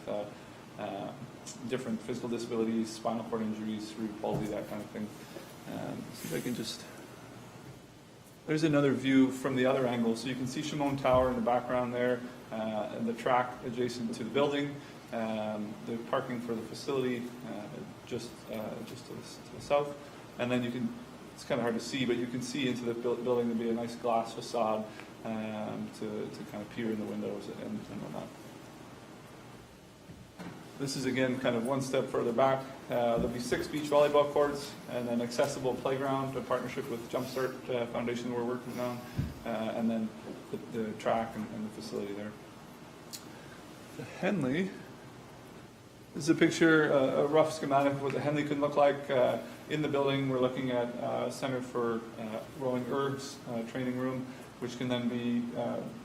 different physical disabilities, spinal cord injuries, cerebral palsy, that kind of thing. See if I can just... There's another view from the other angle. So you can see Shimon Tower in the background there, and the track adjacent to the building, the parking for the facility just to the south. And then you can, it's kind of hard to see, but you can see into the building. There'll be a nice glass facade to kind of peer in the windows and whatnot. This is, again, kind of one step further back. There'll be 6 beach volleyball courts and an accessible playground, a partnership with Jumpstart Foundation we're working on, and then the track and the facility there. The Henley, this is a picture, a rough schematic of what the Henley could look like. In the building, we're looking at a center for rowing ergs, training room, which can then be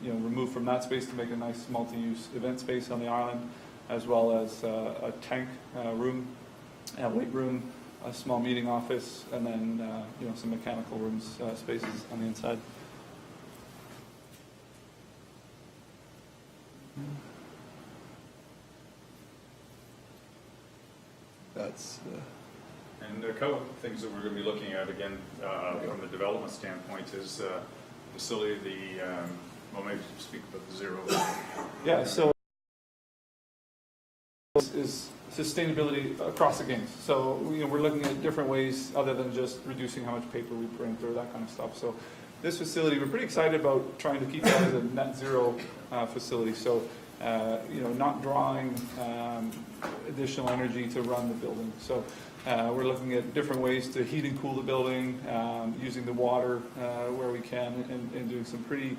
removed from that space to make a nice multi-use event space on the island, as well as a tank room, a weight room, a small meeting office, and then some mechanical rooms, spaces on the inside. That's... And a couple of things that we're going to be looking at, again, from the development standpoint is facility, well, maybe speak about the zero. Yeah, so is sustainability across the games. So, we're looking at different ways other than just reducing how much paper we print or that kind of stuff. So this facility, we're pretty excited about trying to keep that as a net zero facility. So, not drawing additional energy to run the building. So we're looking at different ways to heat and cool the building, using the water where we can, and doing some pretty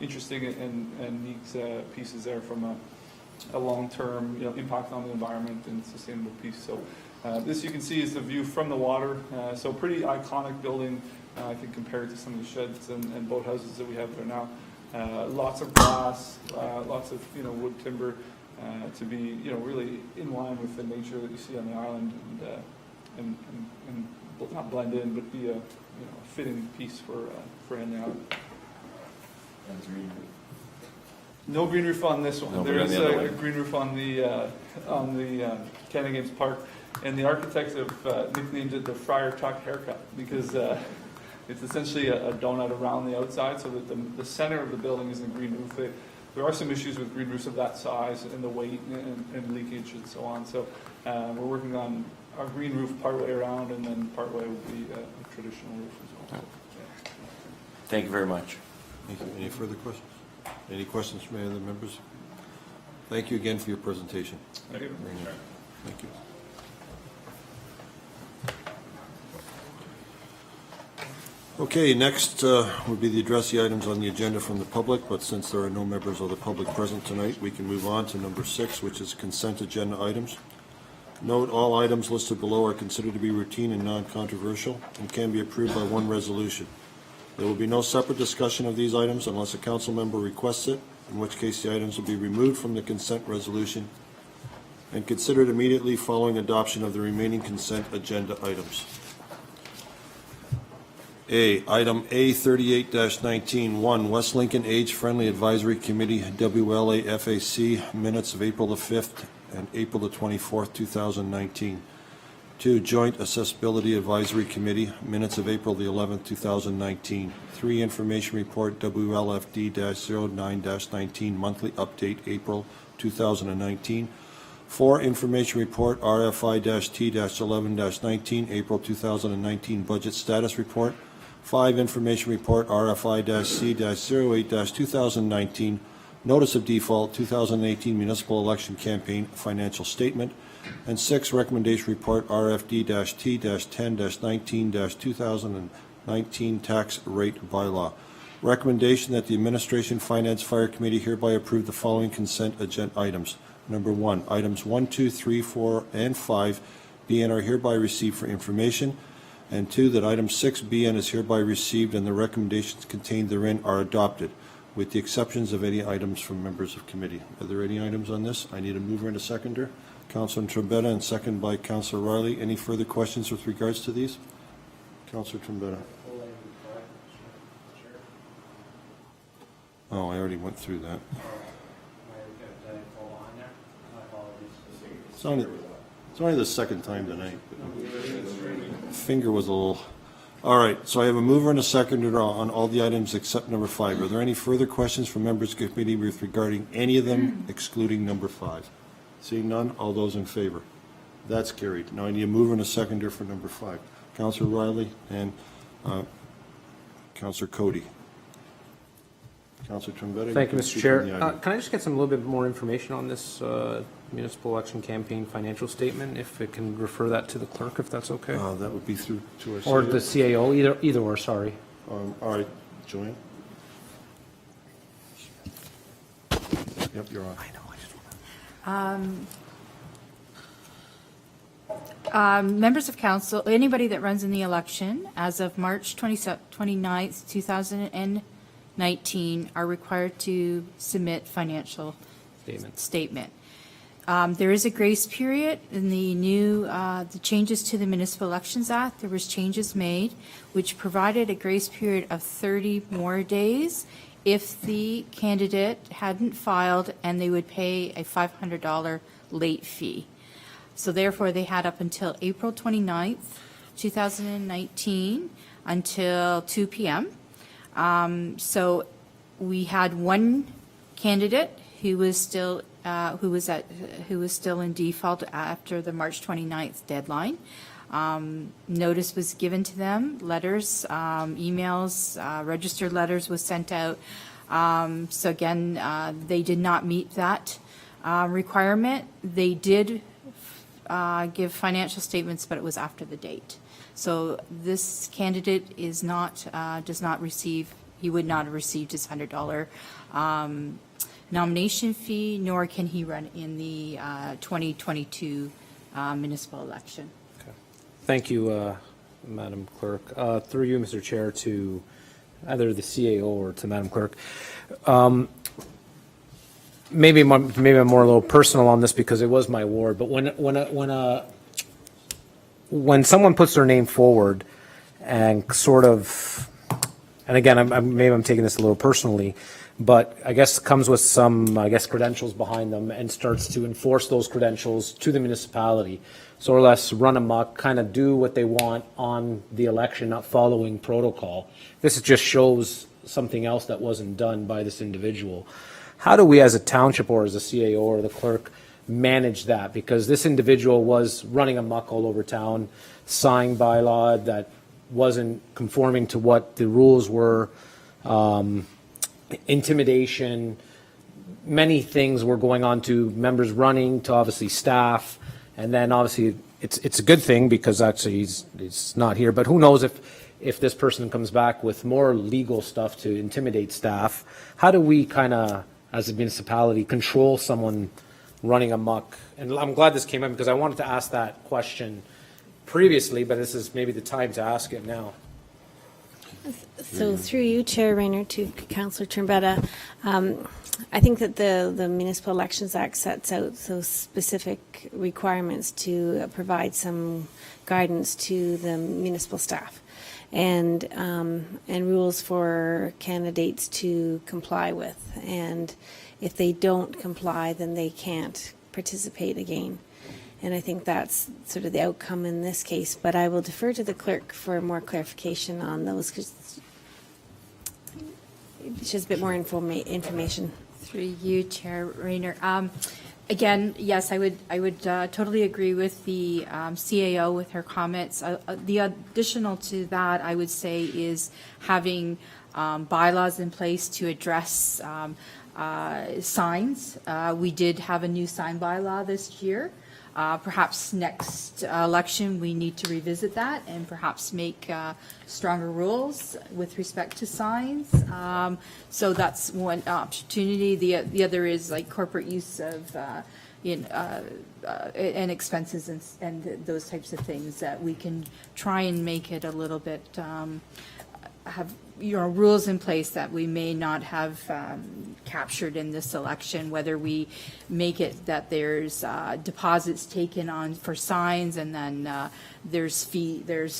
interesting and neat pieces there from a long-term impact on the environment and sustainable piece. So this you can see is the view from the water. So pretty iconic building, I think, compared to some of the sheds and boathouses that we have there now. Lots of glass, lots of wood timber to be really in line with the nature that you see on the island, and not blend in, but be a fitting piece for Henley Island. No green roof on this one. No, There but on is the other a one. green roof on the Canada Games Park, and the architects have nicknamed it the Friar Tuck haircut because it's essentially a donut around the outside, so that the center of the building is in green roof. There are some issues with green roofs of that size and the weight and leakage and so on. So we're working on our green roof partway around, and then partway will be a traditional roof as well. So, Thank you very much. Thank you. Any further questions? Any questions from any other members? Thank you again for your presentation. Thank you. Thank you. Okay, next would be the address the items on the agenda from the public, but since there are no members of the public present tonight, we can move on to number 6, which is consent agenda items. Note, all items listed below are considered to be routine and non-controversial and can be approved by one resolution. There will be no separate discussion of these items unless a council member requests it, in which case the items will be removed from the consent resolution and considered immediately following adoption of the remaining consent agenda items. Item A38-19, 1, West Lincoln Age Friendly Advisory Committee, WLAFAC, minutes of April the 5th and April the 24th, 2019. 2, Joint Accessibility Advisory Committee, minutes of April the 11th, 2019. 3, Information Report, WLFD-09-19, monthly update, April 2019. 4, Information Report, RFI-T-11-19, April 2019 Budget Status Report. 5, Information Report, RFI-C-08-2019, Notice of Default, 2018 Municipal Election Campaign Financial Statement. And 6, Recommendation Report, RFD-T-10-19-2019 Tax Rate Bylaw. Recommendation that the Administration Finance Fire Committee hereby approve the following consent agenda items. Number 1, items 1, 2, 3, 4, and 5 be and are hereby received for information. And 2, that item 6B and is hereby received and the recommendations contained therein are adopted, with the exceptions of any items from members of committee. Are there any items on this? I need a mover and a seconder. Councilor Trombetta and second by Councilor Riley. Any further questions with regards to these? Councilor Trombetta. Oh, I already went through that. It's only the second time tonight. Finger was a little... All right, so I have a mover and a seconder on all the items except number 5. Are there any further questions from members of the committee with regarding any of them excluding number 5? Seeing none, all those in favor? That's carried. Now I need a mover and a seconder for number 5. Councilor Riley and Councilor Cody. Councilor Trombetta. Thank you, can Mr. speak Chair. on the item. Can I just get some little bit more information on this municipal election campaign financial statement? If it can refer that to the clerk, if that's okay? That would be through to our... Or the CAO, either or, sorry. All right, Joanne? Yep, you're on. Members of council, anybody that runs in the election as of March 29th, 2019 are required to submit financial statement. There is a grace period in the new, the changes to the Municipal Elections Act. There was changes made which provided a grace period of 30 more days if the candidate hadn't filed, and they would pay a $500 late fee. So therefore, they had up until April 29th, 2019, until 2 p.m. So we had one candidate who was still who was still in default after the March 29th deadline. Notice was given to them, letters, emails, registered letters was sent out. So again, they did not meet that requirement. They did give financial statements, but it was after the date. So this candidate is not, does not receive, he would not have received his $100 nomination fee, nor can he run in the 2022 municipal election. Thank you, Madam Clerk. Through you, Mr. Chair, to either the CAO or to Madam Clerk. Maybe I'm more a little personal on this because it was my ward, but when someone puts their name forward and sort of, and again, maybe I'm taking this a little personally, but I guess comes with some, credentials behind them and starts to enforce those credentials to the municipality. So or less run amok, kind of do what they want on the election, not following protocol. This just shows something else that wasn't done by this individual. How do we as a township or as a CAO or the clerk manage that? Because this individual was running amok all over town, signed bylaw that wasn't conforming to what the rules were, intimidation, many things were going on to members running, to obviously staff, and then obviously it's a good thing because actually he's not here, but who knows if this person comes back with more legal stuff to intimidate staff. How do we kind of, as a municipality, control someone running amok? And I'm glad this came up because I wanted to ask that question previously, but this is maybe the time to ask it now. So through you, Chair Rayner, to Councillor Trumbetta, I think that the Municipal Elections Act sets out those specific requirements to provide some guidance to the municipal staff and rules for candidates to comply with. And if they don't comply, then they can't participate again. And I think that's sort of the outcome in this case. But I will defer to the clerk for more clarification on those because it's just a bit more information. Through you, Chair Rayner. Again, yes, I would totally agree with the CAO with her comments. The additional to that, I would say, is having bylaws in place to address signs. We did have a new sign bylaw this year. Perhaps next election, we need to revisit that and perhaps make stronger rules with respect to signs. So that's one opportunity. The other is like corporate use of and expenses and those types of things that we can try and make it a little bit have rules in place that we may not have captured in this election, whether we make it that there's deposits taken on for signs and then there's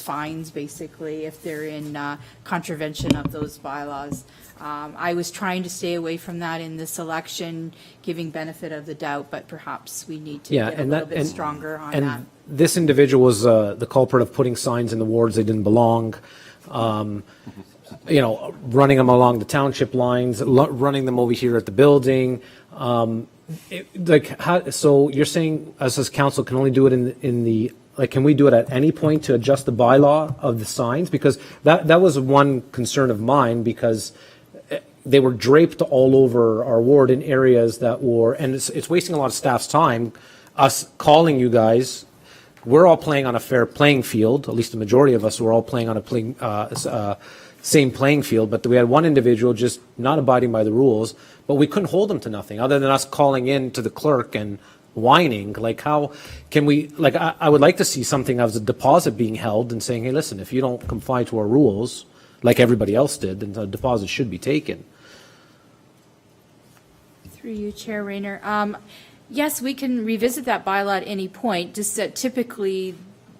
fines basically if they're in contravention of those bylaws. I was trying to stay away from that in this election, giving benefit of the doubt, but perhaps we need to get a little bit stronger on that. This individual was the culprit of putting signs in the wards they didn't belong. Running them along the township lines, running them over here at the building. So you're saying us as council can only do it in the can we do it at any point to adjust the bylaw of the signs? Because that was one concern of mine because they were draped all over our ward in areas that were, and it's wasting a lot of staff's time, us calling you guys. We're all playing on a fair playing field, at least the majority of us were all playing on a same playing field, but we had one individual just not abiding by the rules, but we couldn't hold them to nothing other than us calling in to the clerk and whining. Like, how can we, I would like to see something as a deposit being held and saying, hey, listen, if you don't comply to our rules, like everybody else did, then the deposit should be taken. Through you, Chair Rayner. Yes, we can revisit that bylaw at any point, just that typically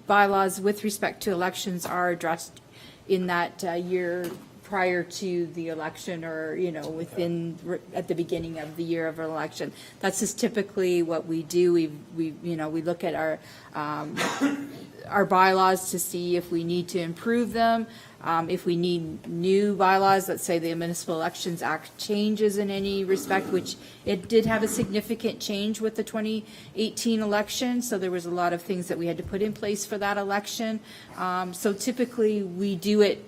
bylaws with respect to elections are addressed in that year prior to the election or, within, at the beginning of the year of an election. That's just typically what we do. We look at our bylaws to see if we need to improve them. If we need new bylaws, let's say the Municipal Elections Act changes in any respect, which it did have a significant change with the 2018 election, so there was a lot of things that we had to put in place for that election. So typically, we do it,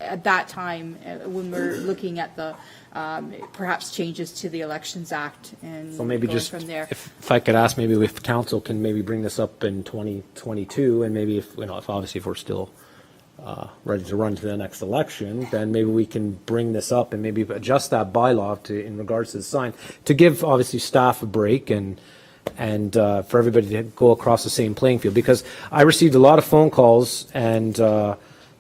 at that time when we're looking at the perhaps changes to the Elections Act and So maybe going just, from there. if I could ask, maybe if council can maybe bring this up in 2022, and maybe if obviously if we're still ready to run to the next election, then maybe we can bring this up and maybe adjust that bylaw in regards to the sign, to give obviously staff a break and for everybody to go across the same playing field. Because I received a lot of phone calls and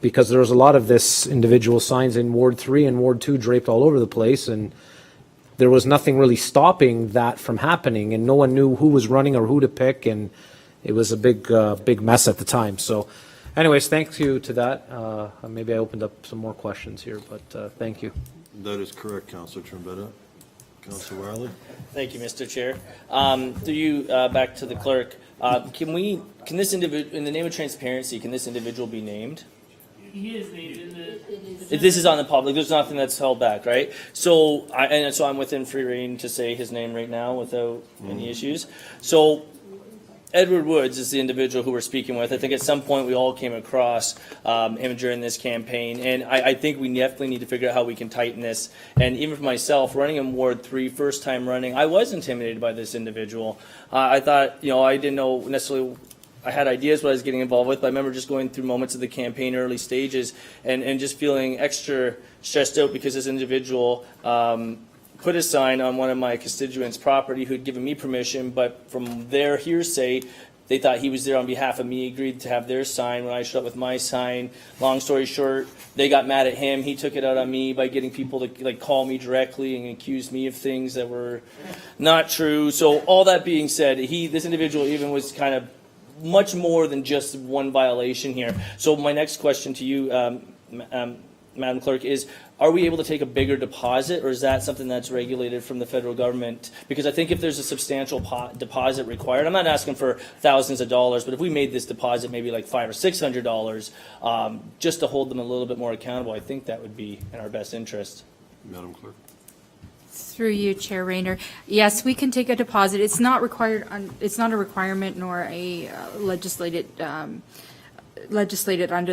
because there was a lot of this individual signs in Ward 3 and Ward 2 draped all over the place, and there was nothing really stopping that from happening, and no one knew who was running or who to pick, and it was a big mess at the time. So anyways, thank you to that. Maybe I opened up some more questions here, but thank you. That is correct, Councillor Trombetta. Councillor Wiley? Thank you, Mr. Chair. Through you, back to the clerk. Can this individual, in the name of transparency, can this individual be named? He is named in the. If this is on the public, there's nothing that's held back, right? So I'm within free reign to say his name right now without any issues. So Edward Woods is the individual who we're speaking with. I think at some point we all came across him during this campaign, and I think we definitely need to figure out how we can tighten this. And even for myself, running in Ward 3, first time running, I was intimidated by this individual. I thought, I didn't know necessarily. I had ideas what I was getting involved with, but I remember just going through moments of the campaign, early stages, and just feeling extra stressed out because this individual put a sign on one of my constituents' property who'd given me permission, but from their hearsay, they thought he was there on behalf of me, agreed to have their sign when I showed up with my sign. Long story short, they got mad at him. He took it out on me by getting people to call me directly and accuse me of things that were not true. So all that being said, this individual even was kind of much more than just one violation here. So my next question to you, Madam Clerk, is are we able to take a bigger deposit, or is that something that's regulated from the federal government? Because I think if there's a substantial deposit required, I'm not asking for thousands of dollars, but if we made this deposit maybe like $500 or $600, just to hold them a little bit more accountable, I think that would be in our best interest. Madam Clerk? Through you, Chair Rayner. Yes, we can take a deposit. It's not required. It's not a requirement nor a legislated under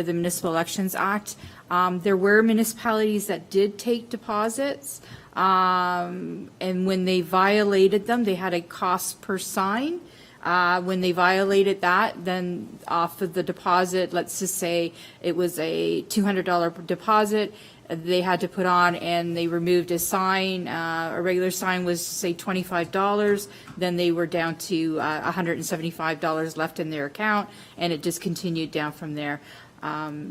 the Municipal Elections Act. There were municipalities that did take deposits, and when they violated them, they had a cost per sign. When they violated that, then off of the deposit, let's just say it was a $200 deposit, they had to put on, and they removed a sign. A regular sign was, say, $25. Then they were down to $175 left in their account, and it just continued down from there.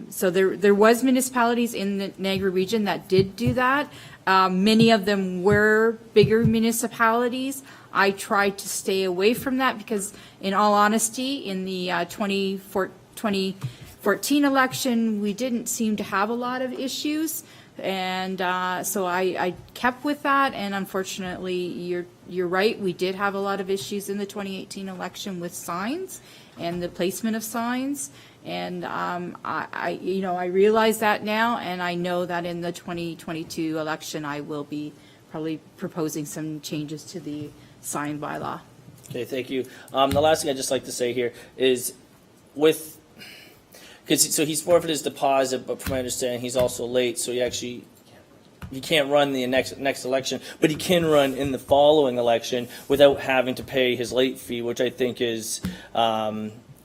So there was municipalities in the Niagara region that did do that. Many of them were bigger municipalities. I tried to stay away from that because, in all honesty, in the 2014 election, we didn't seem to have a lot of issues. And so I kept with that. And unfortunately, you're right. We did have a lot of issues in the 2018 election with signs and the placement of signs. And I realize that now, and I know that in the 2022 election, I will be probably proposing some changes to the sign bylaw. Okay, thank you. The last thing I'd just like to say here is so he's forfeited his deposit, but from my understanding, he's also late, so he can't run the next election, but he can run in the following election without having to pay his late fee, which I think is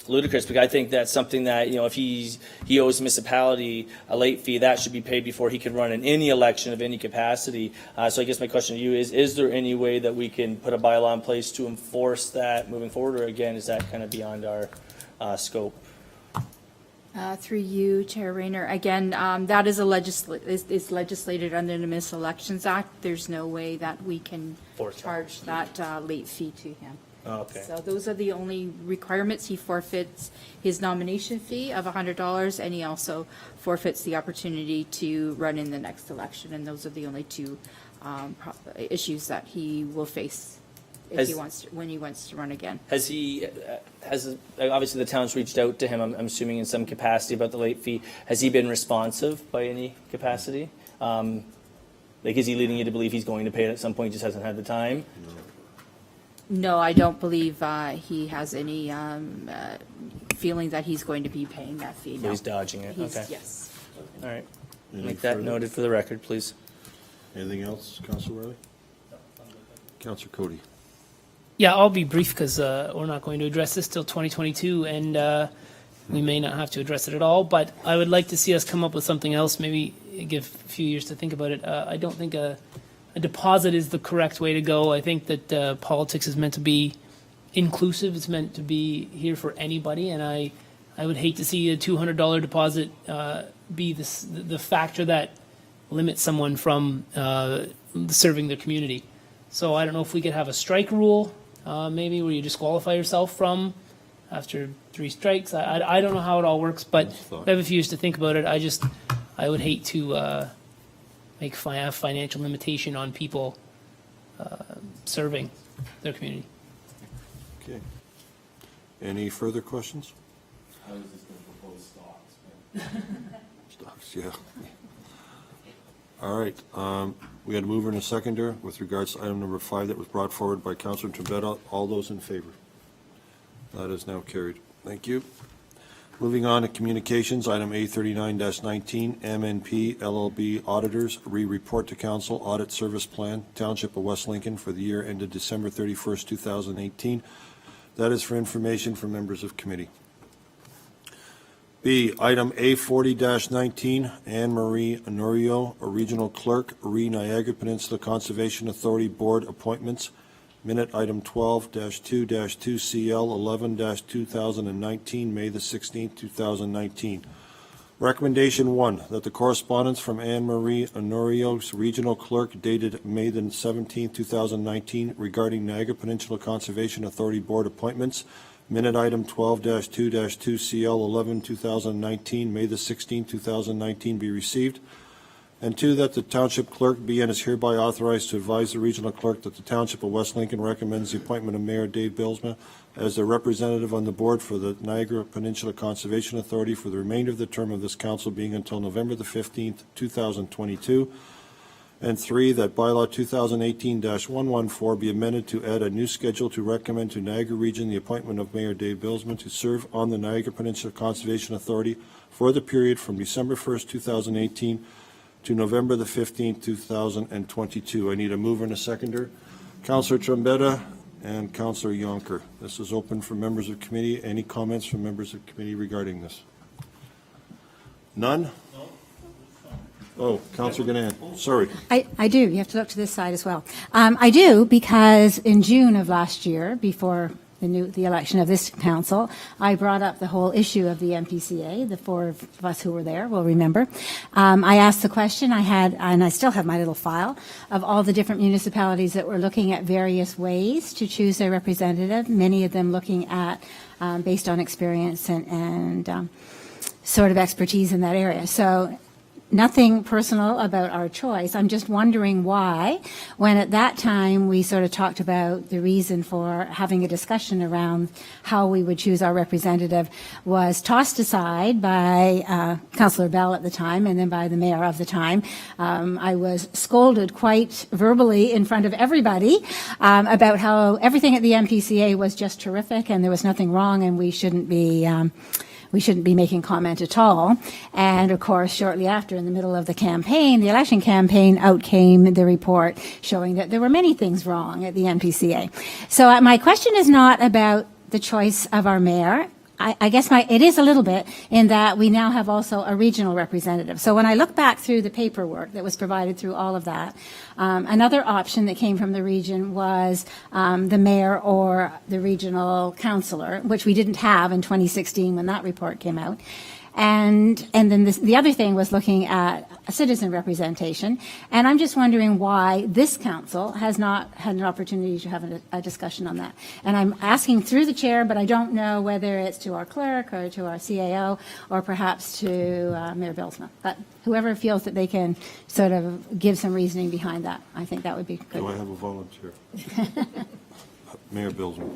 ludicrous, because I think that's something that, if he owes the municipality a late fee, that should be paid before he can run in any election of any capacity. So I guess my question to you is there any way that we can put a bylaw in place to enforce that moving forward, or again, is that kind of beyond our scope? Through you, Chair Rayner. Again, that is is legislated under the Municipal Elections Act. There's no way that we can charge that late fee to him. Okay. So those are the only requirements. He forfeits his nomination fee of $100, and he also forfeits the opportunity to run in the next election. And those are the only two issues that he will face if when he wants to run again. Has obviously the town's reached out to him, I'm assuming in some capacity about the late fee. Has he been responsive by any capacity? Is he leading you to believe he's going to pay it at some point, just hasn't had the time? No, I don't believe he has any feeling that he's going to be paying that fee. So No. he's dodging it, okay. Yes. All right. Any Make that further? noted for the record, please. Anything else, Councillor Riley? Councillor Cody? Yeah, I'll be brief because we're not going to address this till 2022, and we may not have to address it at all. But I would like to see us come up with something else, maybe give a few years to think about it. I don't think a deposit is the correct way to go. I think that politics is meant to be inclusive. It's meant to be here for anybody, and I would hate to see a $200 deposit be the factor that limits someone from serving the community. So I don't know if we could have a strike rule, maybe where you disqualify yourself from after 3 strikes. I don't know how it all works, but I have a few years to think about it. I would hate to make a financial limitation on people serving their community. Okay. Any further questions? I was just going to propose stocks. Stocks, yeah. All right, we had a mover and a seconder with regards to item number 5 that was brought forward by Councillor Trombetta. All those in favor? That is now carried. Thank you. Moving on to communications, item A39-19, MNP LLB Auditors, report to Council Audit Service Plan, Township of West Lincoln for the year ended December 31st, 2018. That is for information for members of committee. B, item A40-19, Anne Marie Honorio, Regional Clerk, Niagara Peninsula Conservation Authority Board Appointments. Minute item 12-2-2CL 11-2019, May the 16th, 2019. Recommendation 1, that the correspondence from Anne Marie Honorio's Regional Clerk dated May the 17th, 2019 regarding Niagara Peninsula Conservation Authority Board appointments, minute item 12-2-2CL 11-2019, May the 16th, 2019 be received. And 2, that the Township Clerk be and is hereby authorized to advise the Regional Clerk that the Township of West Lincoln recommends the appointment of Mayor Dave Bilsma as the representative on the board for the Niagara Peninsula Conservation Authority for the remainder of the term of this council being until November the 15th, 2022. And 3, that bylaw 2018-114 be amended to add a new schedule to recommend to Niagara Region the appointment of Mayor Dave Bilsma to serve on the Niagara Peninsula Conservation Authority for the period from December 1st, 2018 to November the 15th, 2022. I need a mover and a seconder. Councillor Trombetta and Councillor Yonker. This is open for members of committee. Any comments from members of committee regarding this? None? Oh, Councillor Ganand, sorry. I do. You have to look to this side as well. I do, because in June of last year, before the election of this council, I brought up the whole issue of the MPCA. The 4 of us who were there will remember. I asked the question. I had, and I still have my little file of all the different municipalities that were looking at various ways to choose their representative. Many of them looking at based on experience and sort of expertise in that area. So nothing personal about our choice. I'm just wondering why, when at that time we sort of talked about the reason for having a discussion around how we would choose our representative, was tossed aside by Councillor Bell at the time and then by the mayor of the time. I was scolded quite verbally in front of everybody about how everything at the MPCA was just terrific and there was nothing wrong and we shouldn't be making comment at all. And of course, shortly after, in the middle of the campaign, the election campaign, out came the report showing that there were many things wrong at the MPCA. So my question is not about the choice of our mayor. I guess it is a little bit in that we now have also a regional representative. So when I look back through the paperwork that was provided through all of that, another option that came from the region was the mayor or the regional councillor, which we didn't have in 2016 when that report came out. And then the other thing was looking at citizen representation. And I'm just wondering why this council has not had an opportunity to have a discussion on that. And I'm asking through the chair, but I don't know whether it's to our clerk or to our CAO or perhaps to Mayor Bilsma. But whoever feels that they can sort of give some reasoning behind that, I think that would be good. Do I have a volunteer? Mayor Bilsma.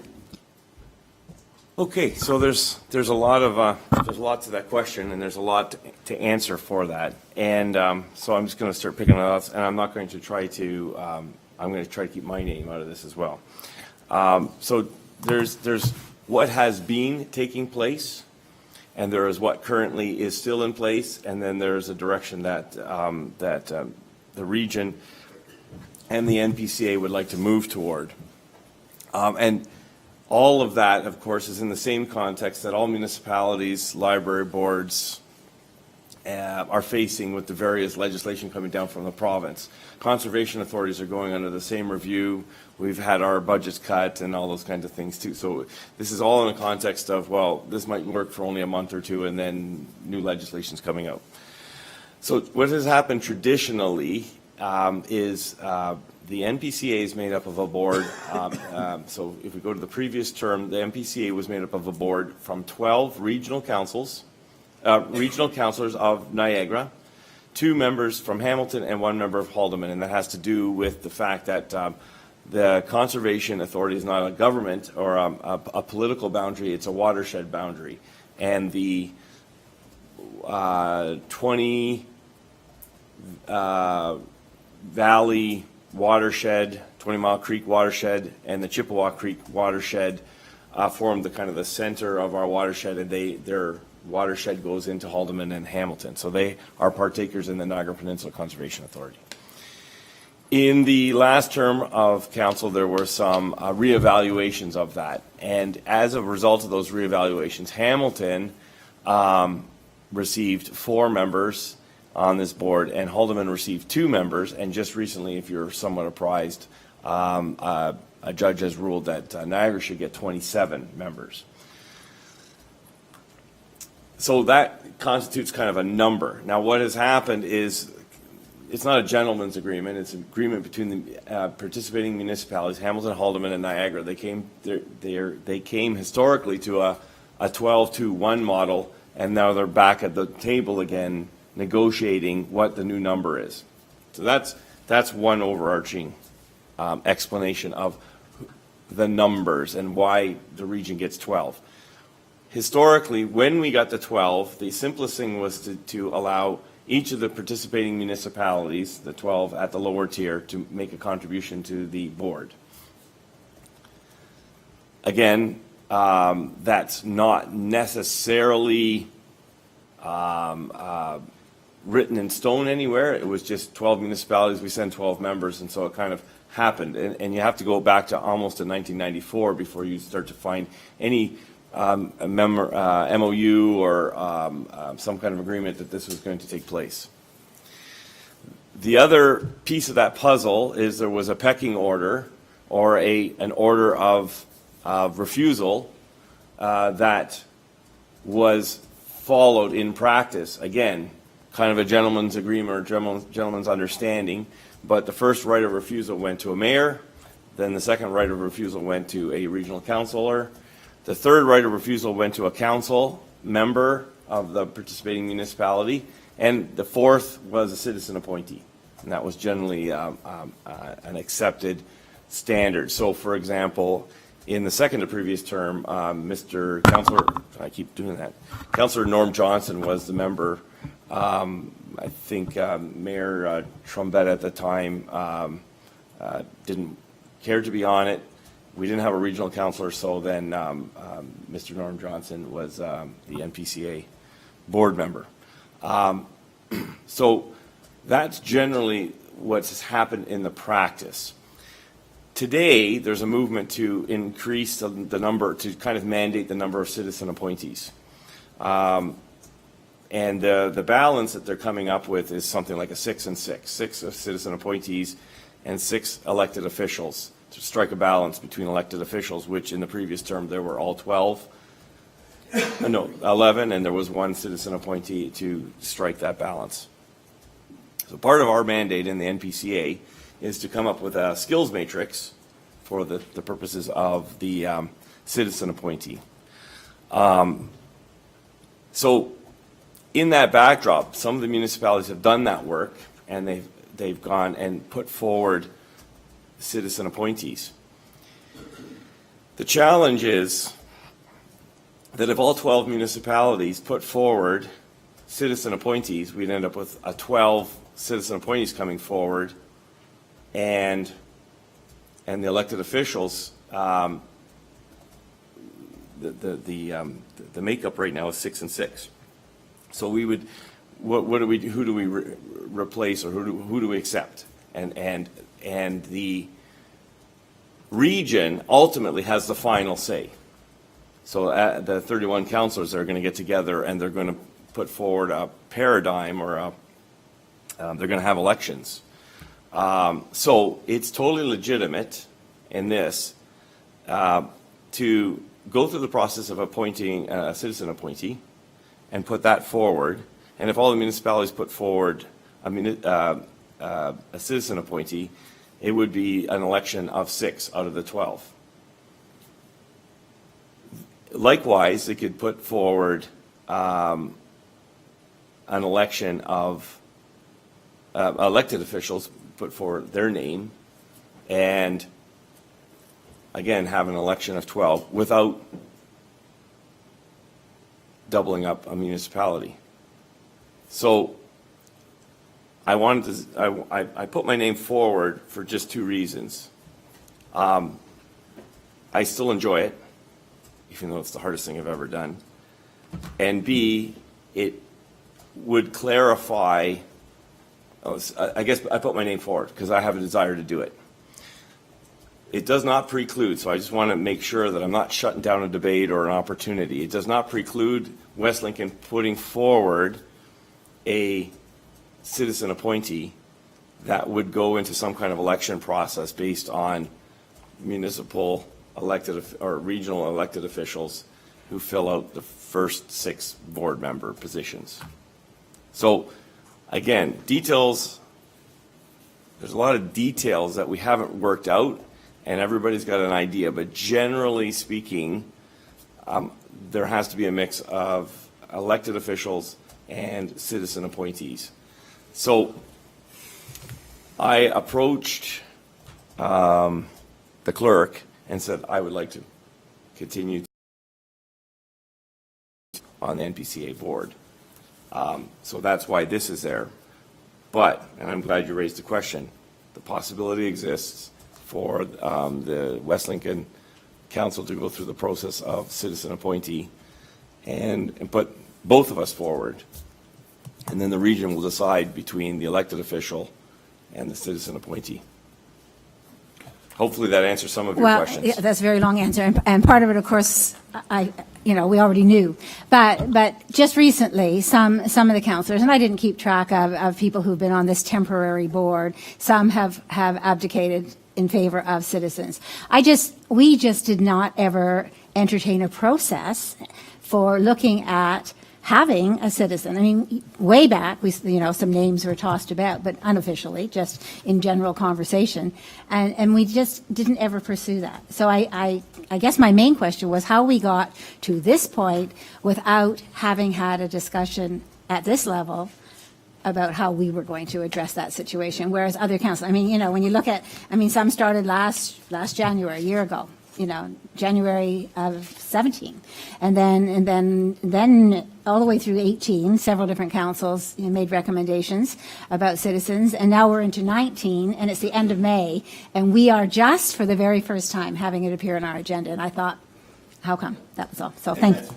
Okay, so there's a lot to that question, and there's a lot to answer for that. And so I'm just going to start picking it up, and I'm not going to try to, I'm going to try to keep my name out of this as well. So there's what has been taking place, and there is what currently is still in place, and then there's a direction that the region and the NPCA would like to move toward. And all of that, of course, is in the same context that all municipalities, library boards are facing with the various legislation coming down from the province. Conservation authorities are going under the same review. We've had our budgets cut and all those kinds of things too. So this is all in the context of, well, this might work for only a month or two and then new legislation's coming out. So what has happened traditionally is the NPCA is made up of a board. So if we go to the previous term, the NPCA was made up of a board from 12 regional councils, regional councillors of Niagara, 2 members from Hamilton and 1 member of Haldimand. And that has to do with the fact that the Conservation Authority is not a government or a political boundary, it's a watershed boundary. And the 20 Valley watershed, 20 Mile Creek watershed, and the Chippewa Creek watershed form the kind of the center of our watershed, and their watershed goes into Haldimand and Hamilton. So they are partakers in the Niagara Peninsula Conservation Authority. In the last term of council, there were some reevaluations of that, and as a result of those reevaluations, Hamilton received 4 members on this board, and Haldimand received 2 members, and just recently, if you're somewhat apprised, a judge has ruled that Niagara should get 27 members. So that constitutes kind of a number. Now what has happened is, it's not a gentleman's agreement, it's an agreement between the participating municipalities, Hamilton, Haldimand, and Niagara. They came historically to a 12-to-1 model, and now they're back at the table again, negotiating what the new number is. So that's one overarching explanation of the numbers and why the region gets 12. Historically, when we got to 12, the simplest thing was to allow each of the participating municipalities, the 12 at the lower tier, to make a contribution to the board. Again, that's not necessarily written in stone anywhere. It was just 12 municipalities, we send 12 members, and so it kind of happened. And you have to go back to almost to 1994 before you start to find any MOU or some kind of agreement that this was going to take place. The other piece of that puzzle is there was a pecking order or an order of refusal that was followed in practice. Again, kind of a gentleman's agreement or gentleman's understanding, but the first right of refusal went to a mayor, then the second right of refusal went to a regional councillor, the third right of refusal went to a council member of the participating municipality, and the fourth was a citizen appointee, and that was generally an accepted standard. So for example, in the second to previous term, Mr. Councillor, I keep doing that, Councillor Norm Johnson was the member. I think Mayor Trombetta at the time didn't care to be on it. We didn't have a regional councillor, so then Mr. Norm Johnson was the NPCA board member. So that's generally what's happened in the practice. Today, there's a movement to increase the number, to kind of mandate the number of citizen appointees. And the balance that they're coming up with is something like a 6 and 6. 6 citizen appointees and 6 elected officials, to strike a balance between elected officials, which in the previous term there were all 12. no, 11, and there was one citizen appointee to strike that balance. So part of our mandate in the NPCA is to come up with a skills matrix for the purposes of the citizen appointee. So in that backdrop, some of the municipalities have done that work, and they've gone and put forward citizen appointees. The challenge is that if all 12 municipalities put forward citizen appointees, we'd end up with 12 citizen appointees coming forward, and the elected officials, the makeup right now is 6 and 6. So we would, what do we do? Who do we replace, or who do we accept? And the region ultimately has the final say. So the 31 councillors are going to get together, and they're going to put forward a paradigm, or they're going to have elections. So it's totally legitimate in this to go through the process of appointing a citizen appointee and put that forward. And if all the municipalities put forward a citizen appointee, it would be an election of 6 out of the 12. Likewise, they could put forward an election of elected officials, put forward their name, and again have an election of 12 without doubling up a municipality. So I wanted to, I put my name forward for just 2 reasons. I still enjoy it, even though it's the hardest thing I've ever done. And B, it would clarify, I guess I put my name forward because I have a desire to do it. It does not preclude, so I just want to make sure that I'm not shutting down a debate or an opportunity. It does not preclude West Lincoln putting forward a citizen appointee that would go into some kind of election process based on municipal elected or regional elected officials who fill out the first 6 board member positions. So again, details, there's a lot of details that we haven't worked out, and everybody's got an idea, but generally speaking, there has to be a mix of elected officials and citizen appointees. So I approached the clerk and said I would like to continue on the NPCA board. So that's why this is there. But, and I'm glad you raised the question, the possibility exists for the West Lincoln Council to go through the process of citizen appointee and put both of us forward. And then the region will decide between the elected official and the citizen appointee. Hopefully that answers some of your questions. Well, that's a very long answer, and part of it, of course, we already knew. But just recently, some of the councillors, and I didn't keep track of people who've been on this temporary board, some have abdicated in favor of citizens. We just did not ever entertain a process for looking at having a citizen. I mean, way back, some names were tossed about, but unofficially, just in general conversation, and we just didn't ever pursue that. So I guess my main question was how we got to this point without having had a discussion at this level about how we were going to address that situation, whereas other councils, when you look at, some started last January, a year ago, January of 17, and then all the way through 18, several different councils made recommendations about citizens, and now we're into 19, and it's the end of May, and we are just for the very first time having it appear on our agenda, and I thought, how come? That was all. So thank you.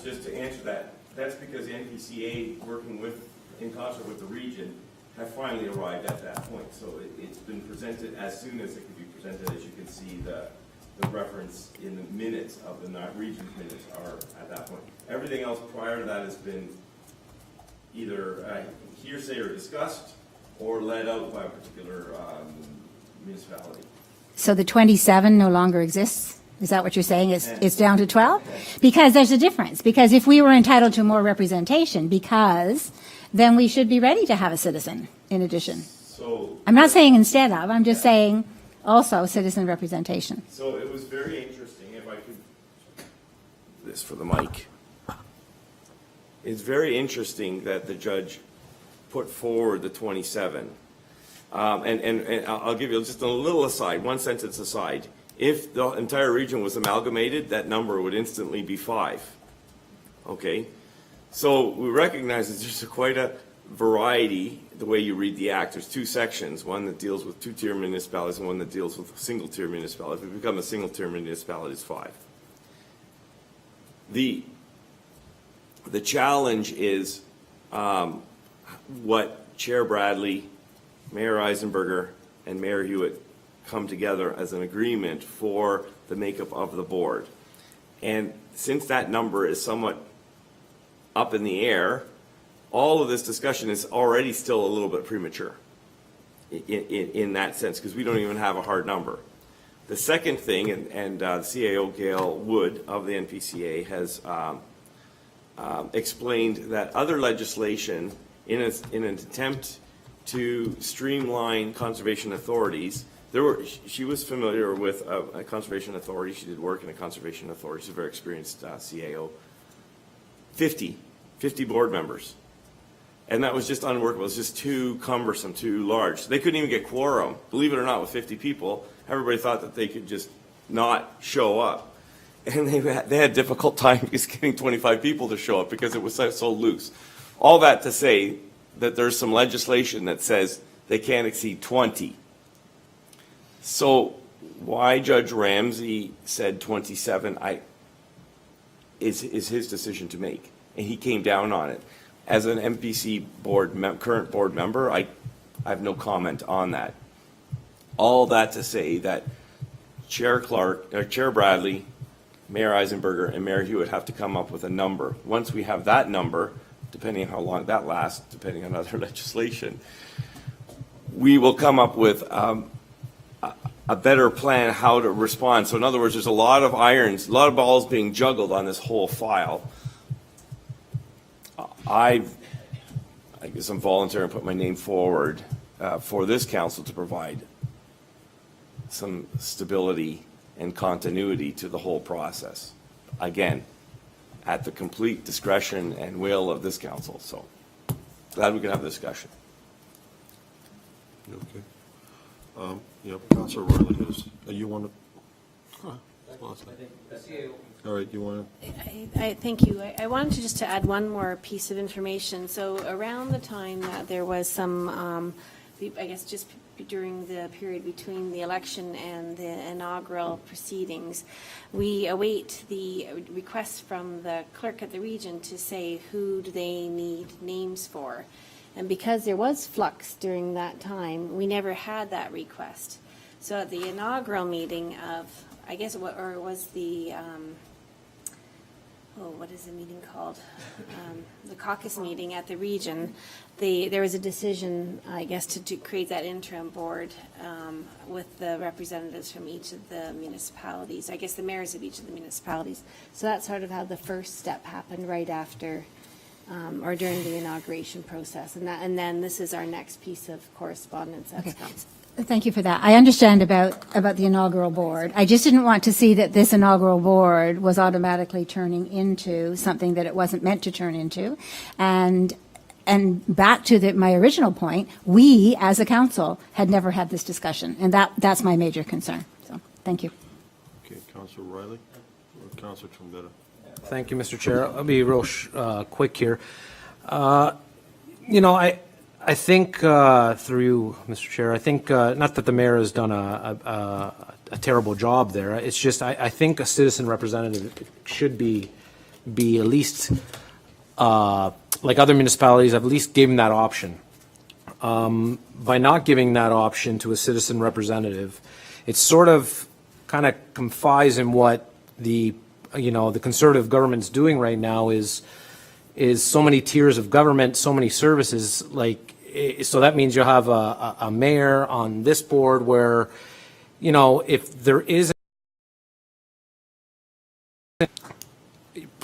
Just to answer that, that's because the NPCA, working in concert with the region, have finally arrived at that point. So it's been presented as soon as it could be presented. As you can see, the reference in the minutes of the region's minutes are at that point. Everything else prior to that has been either hearsay or discussed or led out by a particular municipality. So the 27 no longer exists? Is that what you're saying? It's down to 12? Because there's a difference. Because if we were entitled to more representation, then we should be ready to have a citizen in addition. So, I'm not saying instead of, I'm just saying also citizen representation. so it was very interesting, if I could, this for the mic. It's very interesting that the judge put forward the 27. And I'll give you just a little aside, one sentence aside. If the entire region was amalgamated, that number would instantly be 5. Okay? So we recognize that there's quite a variety, the way you read the act. There's 2 sections, one that deals with 2-tier municipalities and one that deals with single-tier municipalities. If we become a single-tier municipality, it's 5. The challenge is what Chair Bradley, Mayor Eisenberger, and Mayor Hewitt come together as an agreement for the makeup of the board. And since that number is somewhat up in the air, all of this discussion is already still a little bit premature in that sense, because we don't even have a hard number. The second thing, and CAO Gail Wood of the NPCA has explained that other legislation in an attempt to streamline conservation authorities, she was familiar with a conservation authority. She did work in a conservation authority. She's a very experienced CAO. 50 board members. And that was just unworkable. It was just too cumbersome, too large. They couldn't even get quorum. Believe it or not, with 50 people, everybody thought that they could just not show up. And they had difficult time just getting 25 people to show up because it was so loose. All that to say that there's some legislation that says they can't exceed 20. So why Judge Ramsey said 27 is his decision to make, and he came down on it. As an MPC current board member, I have no comment on that. All that to say that Chair Bradley, Mayor Eisenberger, and Mayor Hewitt have to come up with a number. Once we have that number, depending on how long that lasts, depending on other legislation, we will come up with a better plan how to respond. So in other words, there's a lot of irons, a lot of balls being juggled on this whole file. I guess I'm volunteering and put my name forward for this council to provide some stability and continuity to the whole process. Again, at the complete discretion and will of this council. So glad we can have the discussion. Okay. Councilor Riley has, you want to? All right, you want to? Thank you. I wanted to just to add one more piece of information. So around the time that there was some, I guess just during the period between the election and the inaugural proceedings, we await the request from the clerk at the region to say who do they need names for. And because there was flux during that time, we never had that request. So at the inaugural meeting of, I guess, or was the, what is the meeting called? The caucus meeting at the region, there was a decision, I guess, to create that interim board with the representatives from each of the municipalities, I guess the mayors of each of the municipalities. So that's sort of how the first step happened right after or during the inauguration process. And then this is our next piece of correspondence that's come. Thank you for that. I understand about the inaugural board. I just didn't want to see that this inaugural board was automatically turning into something that it wasn't meant to turn into. And back to my original point, we as a council had never had this discussion, and that's my major concern. So, thank you. Okay, Councilor Riley or Councilor Trombetta? Thank you, Mr. Chair. I'll be real quick here. I think through you, Mr. Chair, I think not that the mayor has done a terrible job there. It's just I think a citizen representative should be at least like other municipalities. I've at least given that option. By not giving that option to a citizen representative, it sort of kind of confides in what the conservative government's doing right now is so many tiers of government, so many services. So that means you'll have a mayor on this board where, if there is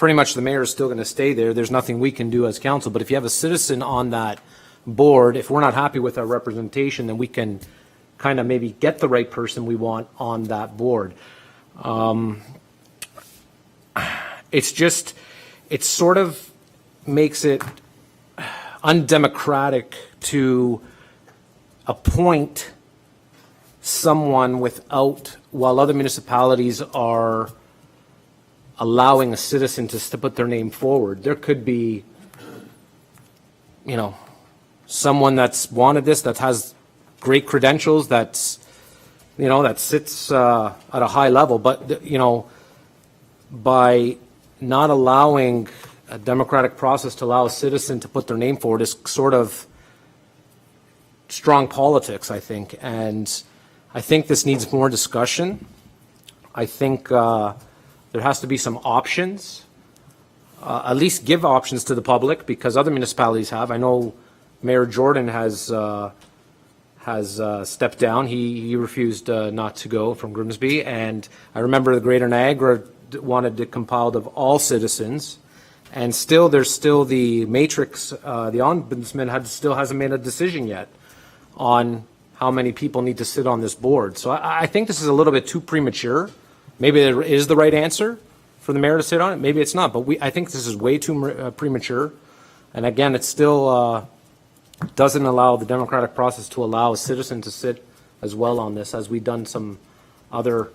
pretty much the mayor is still going to stay there. There's nothing we can do as council. But if you have a citizen on that board, if we're not happy with our representation, then we can kind of maybe get the right person we want on that board. It sort of makes it undemocratic to appoint someone while other municipalities are allowing a citizen to put their name forward. There could be, someone that's wanted this, that has great credentials, that sits at a high level, but, by not allowing a democratic process to allow a citizen to put their name forward is sort of strong politics, I think. And I think this needs more discussion. I think there has to be some options, at least give options to the public, because other municipalities have. I know Mayor Jordan has stepped down. He refused not to go from Grimsby. And I remember the Greater Niagara wanted it compiled of all citizens. And there's still the matrix, the ombudsman still hasn't made a decision yet on how many people need to sit on this board. So I think this is a little bit too premature. Maybe it is the right answer for the mayor to sit on it. Maybe it's not. But I think this is way too premature. And again, it still doesn't allow the democratic process to allow a citizen to sit as well on this as we've done some other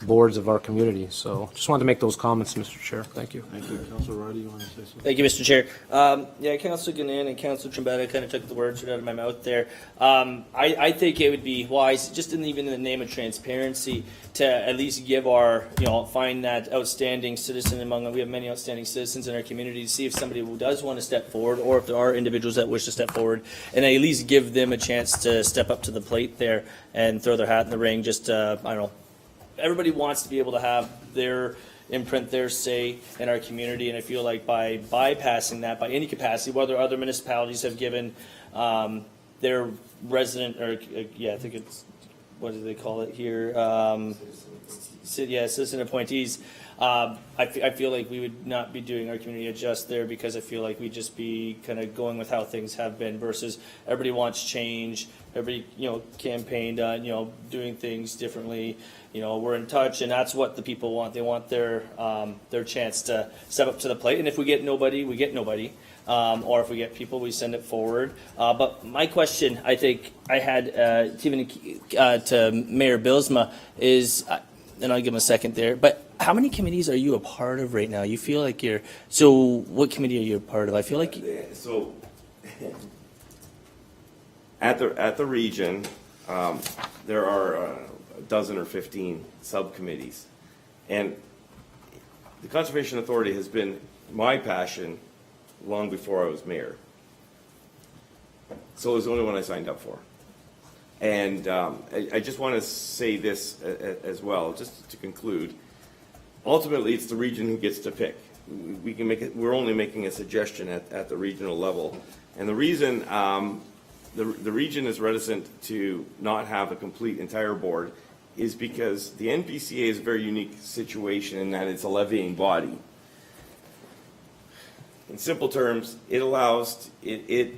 boards of our community. So just wanted to make those comments, Mr. Chair. Thank you. Thank you. Councilor Riley, you want to say something? Thank you, Mr. Chair. Councilor Gannon and Councilor Trombetta kind of took the words right out of my mouth there. I think it would be wise, just even in the name of transparency, to at least give find that outstanding citizen we have many outstanding citizens in our community, to see if somebody who does want to step forward, or if there are individuals that wish to step forward, and at least give them a chance to step up to the plate there and throw their hat in the ring. Just, everybody wants to be able to have their imprint, their say in our community, and I feel like by bypassing that, by any capacity, whether other municipalities have given their resident, I think it's, what do they call it here? Citizen appointees. I feel like we would not be doing our community a just there, because I feel like we'd just be kind of going with how things have been versus everybody wants change. Everybody, campaigned on, doing things differently. We're in touch, and that's what the people want. They want their chance to step up to the plate. And if we get nobody, we get nobody. Or if we get people, we send it forward. But my question, I think I had to Mayor Bylsma is, and I'll give him a second there, but how many committees are you a part of right now? You feel like so what committee are you a part of? I feel like. So at the region, there are a dozen or 15 subcommittees. And the Conservation Authority has been my passion long before I was mayor. So it was the only one I signed up for. And I just want to say this as well, just to conclude. Ultimately, it's the region who gets to pick. We can make it. We're only making a suggestion at the regional level, and the reason the region is reticent to not have a complete entire board is because the NPCA is a very unique situation in that it's a levying body. In simple terms, it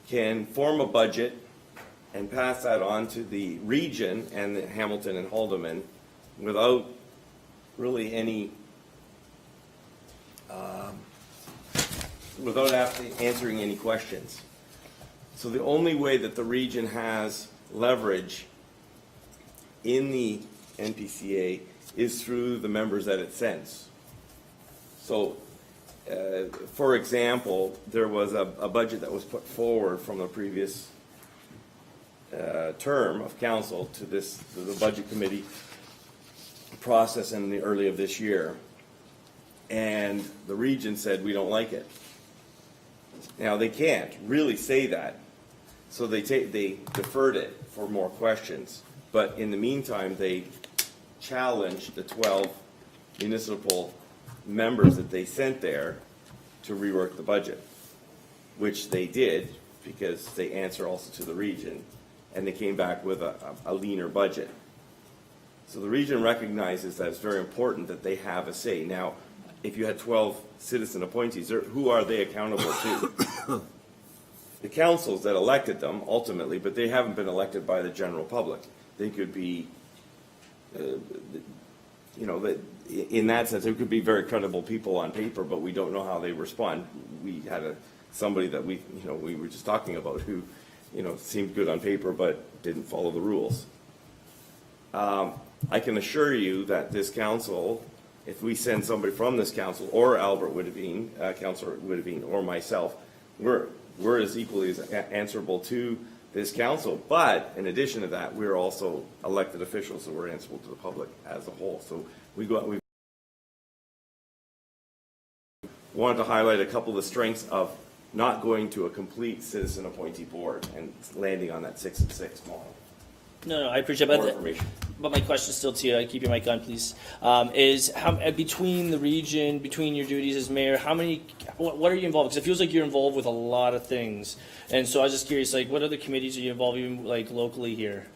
can form a budget and pass that on to the region and the Hamilton and Haldimand without really any, without answering any questions. So the only way that the region has leverage in the NPCA is through the members that it sends. So, for example, there was a budget that was put forward from the previous term of council to the budget committee process in the early of this year, and the region said we don't like it. Now they can't really say that, so they deferred it for more questions. But in the meantime, they challenged the 12 municipal members that they sent there to rework the budget, which they did because they answer also to the region, and they came back with a leaner budget. So the region recognizes that it's very important that they have a say. Now, if you had 12 citizen appointees, who are they accountable to? The councils that elected them ultimately, but they haven't been elected by the general public. They could be, in that sense, they could be very credible people on paper, but we don't know how they respond. We had somebody that we were just talking about who, seemed good on paper but didn't follow the rules. I can assure you that this council, if we send somebody from this council, or Albert Witteveen, Councillor Witteveen, or myself, we're as equally as answerable to this council. But in addition to that, we're also elected officials, so we're answerable to the public as a whole. So we wanted to highlight a couple of the strengths of not going to a complete citizen appointee board and landing on that 6 and 6 model. No, I appreciate More that. information. But my question still to you, keep your mic on, please, is how, between the region, between your duties as mayor, what are you involved? Because it feels like you're involved with a lot of things. And so I was just curious, like, what other committees are you involved in, like, locally here?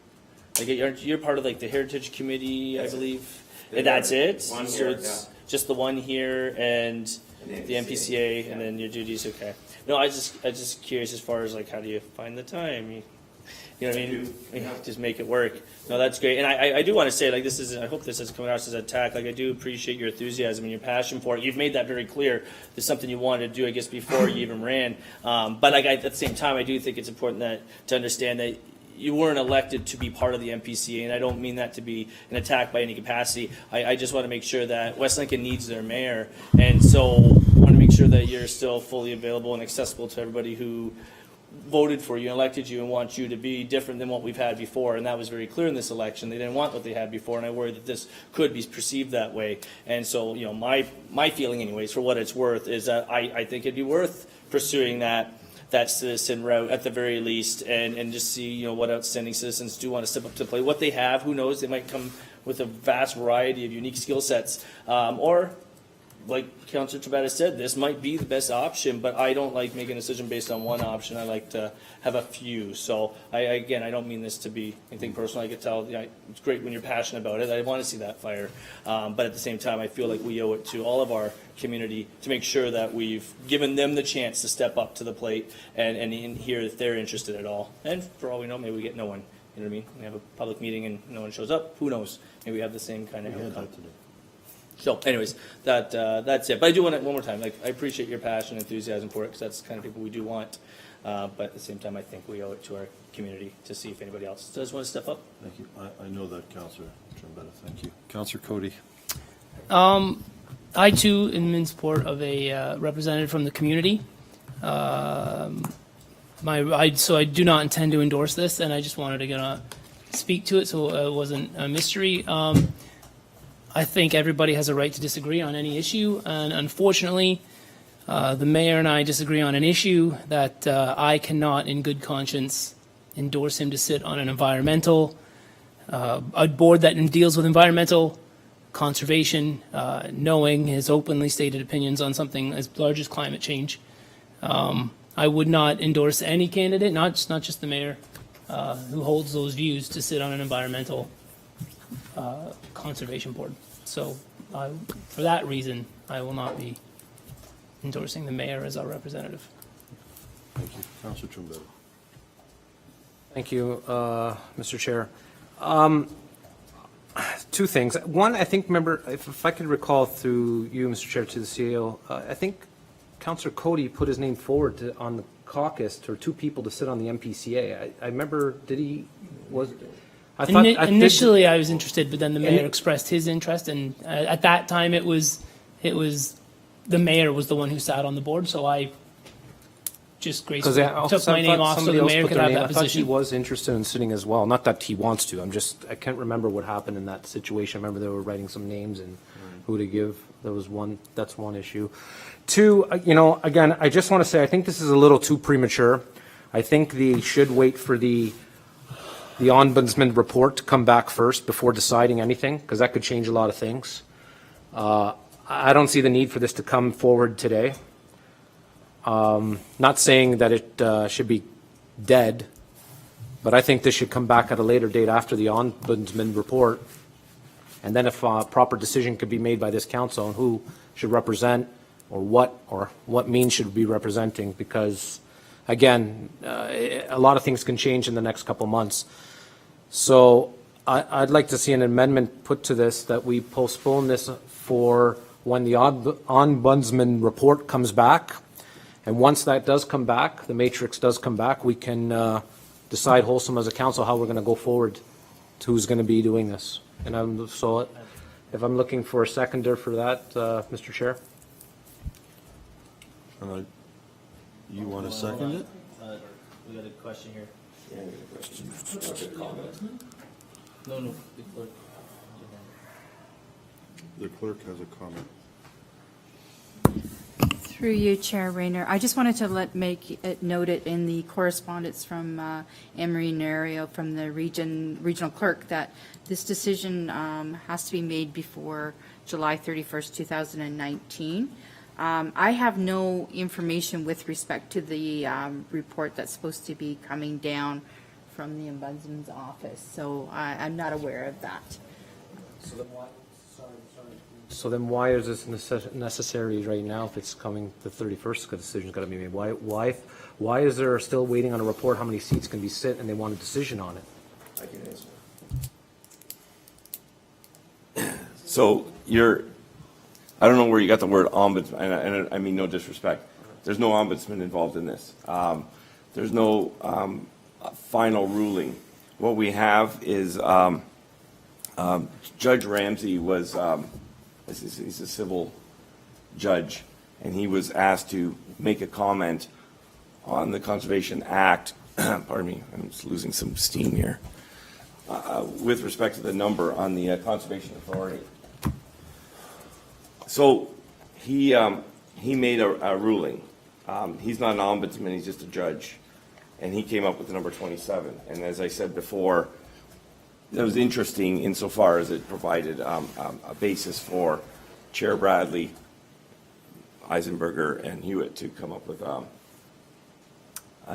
Like, you're part of, like, the Heritage Committee, I believe? And that's it? One So here, it's just the one here and the MPCA, and then your duties, okay. No, I just curious as far as, like, how do you find the time? You know what I mean? Yeah. Just make it work. No, that's great. And I do want to say, like, I hope this is coming out as an attack. Like, I do appreciate your enthusiasm and your passion for it. You've made that very clear. It's something you wanted to do, I guess, before you even ran. But like, at the same time, I do think it's important to understand that you weren't elected to be part of the MPCA, and I don't mean that to be an attack by any capacity. I just want to make sure that West Lincoln needs their mayor, and so I want to make sure that you're still fully available and accessible to everybody who voted for you and elected you and wants you to be different than what we've had before, and that was very clear in this election. They didn't want what they had before, and I worry that this could be perceived that way. And so, my feeling anyways, for what it's worth, is that I think it'd be worth pursuing that citizen route at the very least, and just see, what outstanding citizens do want to step up to the plate. What they have, who knows, they might come with a vast variety of unique skill sets, or like Councillor Trebetta said, this might be the best option, but I don't like making a decision based on one option. I like to have a few. So I don't mean this to be anything personal. I can tell it's great when you're passionate about it. I want to see that fire. But at the same time, I feel like we owe it to all of our community to make sure that we've given them the chance to step up to the plate and hear if they're interested at all. And for all we know, maybe we get no one. You know what I mean? We have a public meeting and no one shows up. Who knows? Maybe we have the same kind of outcome. So anyways, that's it. But I do want to, one more time, like, I appreciate your passion and enthusiasm for it, because that's the kind of people we do want. But at the same time, I think we owe it to our community to see if anybody else does want to step up. Thank you. I know that, Councillor Trombetta. Thank you. Councillor Cody. I too am in support of a representative from the community. So I do not intend to endorse this, and I just wanted to speak to it so it wasn't a mystery. I think everybody has a right to disagree on any issue, and unfortunately, the mayor and I disagree on an issue that I cannot, in good conscience, endorse him to sit on an a board that deals with environmental conservation, knowing his openly stated opinions on something as large as climate change. I would not endorse any candidate, not just the mayor, who holds those views, to sit on an environmental conservation board. So for that reason, I will not be endorsing the mayor as our representative. Thank you. Councillor Trombetta. Thank you, Mr. Chair. Two things. One, I think, remember, if I could recall through you, Mr. Chair, to the CEO, I think Councillor Cody put his name forward on the caucus for two people to sit on the MPCA. I remember, Initially, I was interested, but then the mayor expressed his interest, and at that time, it was the mayor was the one who sat on the board, so I just gracefully took my name off so the mayor could have that I thought he position. was interested in sitting as well. Not that he wants to. I can't remember what happened in that situation. I remember they were writing some names and who to give. That's one issue. Two, again, I just want to say I think this is a little too premature. I think they should wait for the ombudsman report to come back first before deciding anything, because that could change a lot of things. I don't see the need for this to come forward today. Not saying that it should be dead, but I think this should come back at a later date after the ombudsman report. And then if a proper decision could be made by this council on who should represent or what means should be representing, because again, a lot of things can change in the next couple months. So I'd like to see an amendment put to this that we postpone this for when the ombudsman report comes back. And once that does come back, the matrix does come back, we can decide wholesome as a council how we're going to go forward to who's going to be doing this. And so if I'm looking for a seconder for that, Mr. Chair. You want to second it? We got a question here. No, the clerk. The clerk has a comment. Through you, Chair Rayner, I just wanted to make it noted in the correspondence from Emery Nario from the regional clerk that this decision has to be made before July 31st, 2019. I have no information with respect to the report that's supposed to be coming down from the Ombudsman's office, so I'm not aware of that. So then why is this necessary right now if it's coming the 31st, because the decision's got to be made? Why is there still waiting on a report how many seats can be sit and they want a decision on it? I can answer. So I don't know where you got the word ombudsman, and I mean no disrespect. There's no ombudsman involved in this. There's no final ruling. What we have is Judge Ramsey was, he's a civil judge, and he was asked to make a comment on the Conservation Act. Pardon me, I'm just losing some steam here. With respect to the number on the Conservation Authority. So he made a ruling. He's not an ombudsman, he's just a judge. And he came up with the number 27. And as I said before, that was interesting insofar as it provided a basis for Chair Bradley, Eisenberger, and Hewitt to come up with a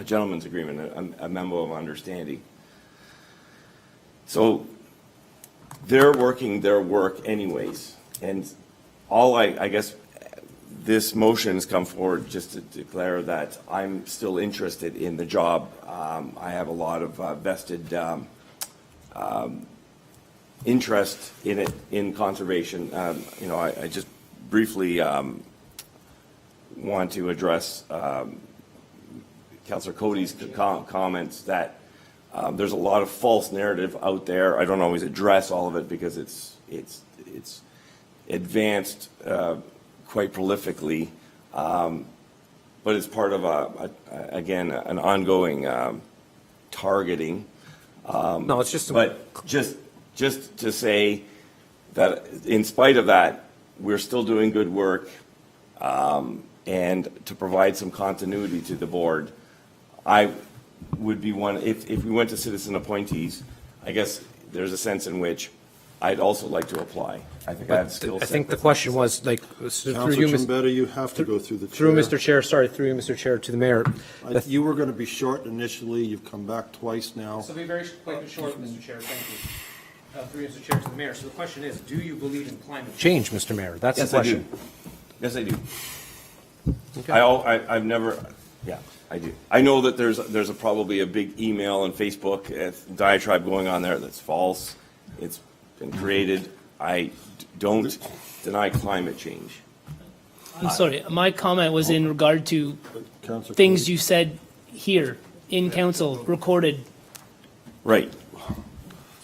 gentleman's agreement, a memo of understanding. So they're working their work anyways. And I guess this motion has come forward just to declare that I'm still interested in the job. I have a lot of vested interest in it, in conservation. I just briefly want to address Councillor Cody's comments that there's a lot of false narrative out there. I don't always address all of it because it's advanced quite prolifically, but it's part of again an ongoing targeting. No, it's just. But just to say that in spite of that, we're still doing good work, and to provide some continuity to the board, I would be one, if we went to citizen appointees, I guess there's a sense in which I'd also like to apply. I think I have skill set. I think the question was like, through Councillor you, Trombetta, you have to go through the chair. through Mr. Chair, sorry, through you, Mr. Chair, to the mayor. You were going to be short initially. You've come back twice now. So be very quite short, Mr. Chair, thank you. Through Mr. Chair to the mayor. So the question is, do you believe in climate change, Mr. Mayor? That's the question. Yes, I do. Okay. I've never, yeah, I do. I know that there's probably a big email and Facebook diatribe going on there that's false. It's been created. I don't deny climate change. I'm sorry, my comment was in regard to Councillor things Cody. you said here, in council, recorded. Right.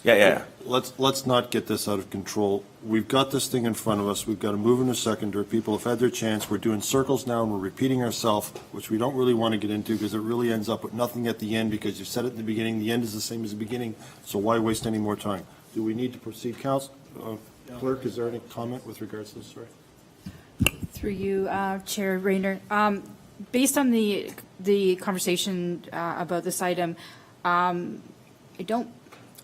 Yeah. Let's not get this out of control. We've got this thing in front of us. We've got to move in a seconder. People have had their chance. We're doing circles now and we're repeating ourselves, which we don't really want to get into because it really ends up with nothing at the end because you said it in the beginning. The end is the same as the beginning. So why waste any more time? Do we need to proceed, Council? Clerk, is there any comment with regards to this? Sorry. Through you, Chair Rayner. Based on the conversation about this item, I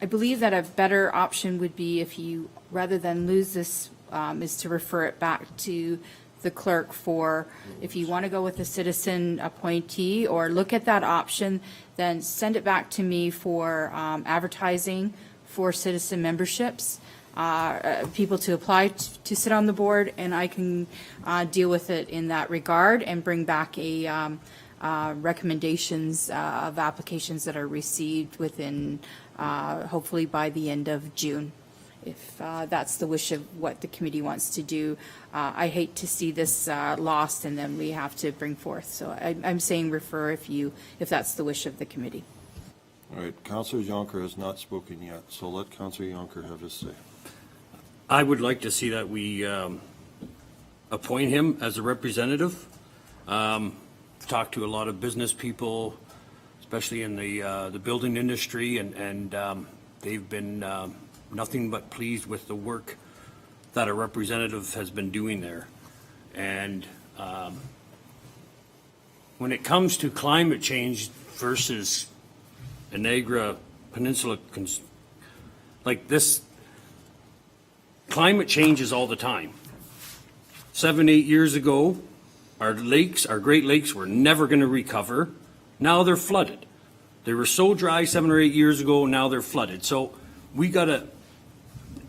believe that a better option would be if you, rather than lose this, is to refer it back to the clerk for, if you want to go with a citizen appointee or look at that option, then send it back to me for advertising for citizen memberships. people to apply to sit on the board, and I can deal with it in that regard and bring back a recommendations of applications that are received within, hopefully by the end of June, if that's the wish of what the committee wants to do. I hate to see this lost and then we have to bring forth. So I'm saying refer if that's the wish of the committee. All right, Councillor Yonker has not spoken yet, so let Councillor Yonker have his say. I would like to see that we appoint him as a representative. Talked to a lot of business people, especially in the building industry, and they've been nothing but pleased with the work that a representative has been doing there. And when it comes to climate change versus the Niagara Peninsula, like this, climate changes all the time. 7, 8 years ago, our lakes, our Great Lakes, were never going to recover. Now they're flooded. They were so dry 7 or 8 years ago, now they're flooded. So we got to,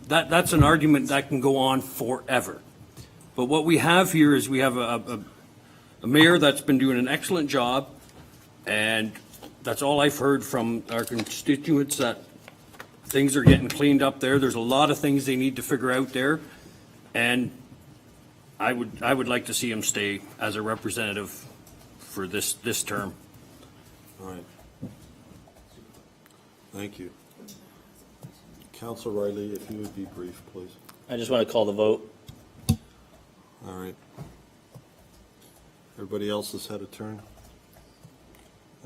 that's an argument that can go on forever. But what we have here is we have a mayor that's been doing an excellent job, and that's all I've heard from our constituents, that things are getting cleaned up there. There's a lot of things they need to figure out there, and I would like to see him stay as a representative for this term. All right. Thank you. Councillor Riley, if you would be brief, please. I just want to call the vote. All right. Everybody else has had a turn?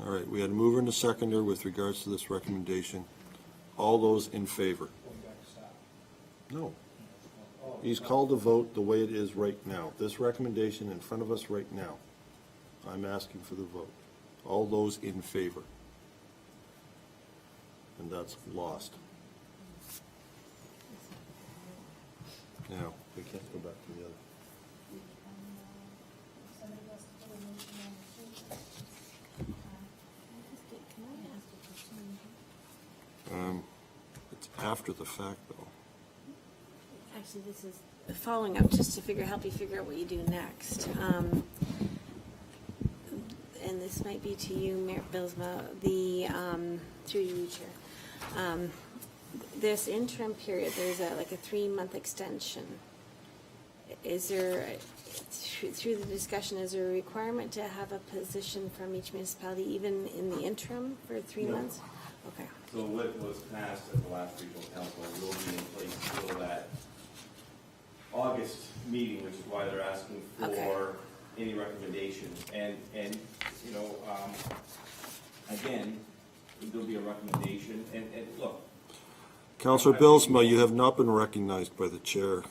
All right, we had a mover and a seconder with regards to this recommendation. All those in favor? No. He's called a vote the way it is right now. This recommendation in front of us right now. I'm asking for the vote. All those in favor? And that's lost. Now, we can't go back to the other. It's after the fact, though. Actually, this is following up just to help you figure out what you do next. And this might be to you, Mayor Bilsma, through you, Chair. This interim period, there's like a 3-month extension. Is there, through the discussion, is there a requirement to have a position from each municipality, even in the interim, for 3 months? Okay. So what was passed at the last regional council will be in place until that August meeting, which is why they're asking for any recommendations. And you know, again, there'll be a recommendation. And look, Councillor Bilsma, you have not been recognized by the chair.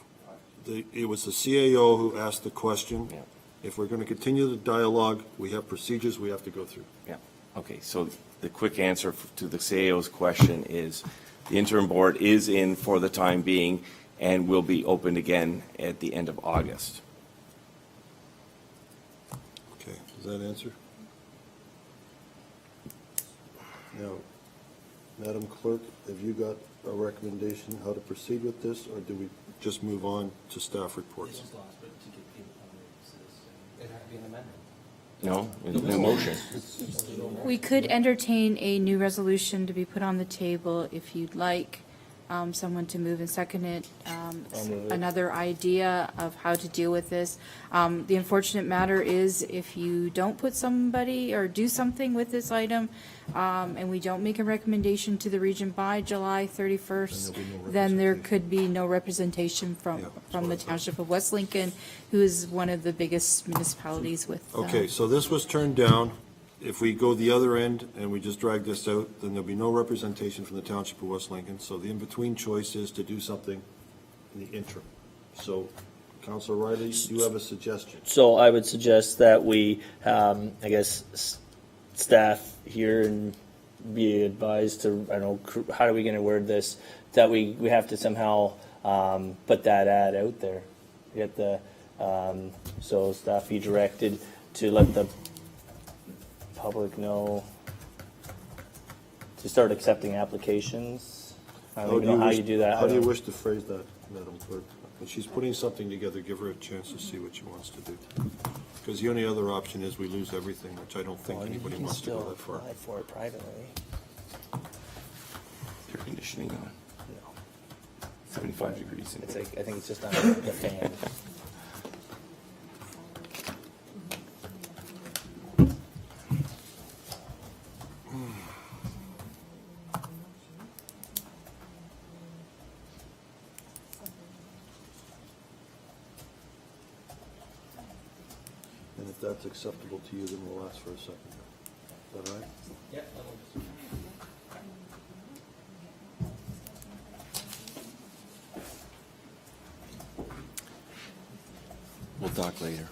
It was the CAO who asked the question. Yeah. If we're going to continue the dialogue, we have procedures we have to go through. Yeah, okay, so the quick answer to the CAO's question is the interim board is in for the time being and will be opened again at the end of August. Okay, does that answer? Now, Madam Clerk, have you got a recommendation how to proceed with this, or do we just move on to staff reports? No, no motion. We could entertain a new resolution to be put on the table if you'd like someone to move and second it. Another idea of how to deal with this. The unfortunate matter is if you don't put somebody or do something with this item and we don't make a recommendation to the region by July 31st, then there could be no representation from the township of West Lincoln, who is one of the biggest municipalities with. Okay, so this was turned down. If we go the other end and we just drag this out, then there'll be no representation from the Township of West Lincoln. So the in-between choice is to do something in the interim. So, Councillor Riley, you have a suggestion. So I would suggest that we, I guess, staff here and be advised to, I don't know, how are we going to word this? That we have to somehow put that ad out there. Get the, so staff be directed to let the public know to start accepting applications. I don't even know how you do that. How do you wish to phrase that, Madam Clerk? When she's putting something together, give her a chance to see what she wants to do. Because the only other option is we lose everything, which I don't think anybody wants to go that far. for it privately. Air conditioning on, No. 75 degrees. It's like, I think it's just on the fan. And if that's acceptable to you, then we'll ask for a second. Is that all right? Yeah. We'll talk later.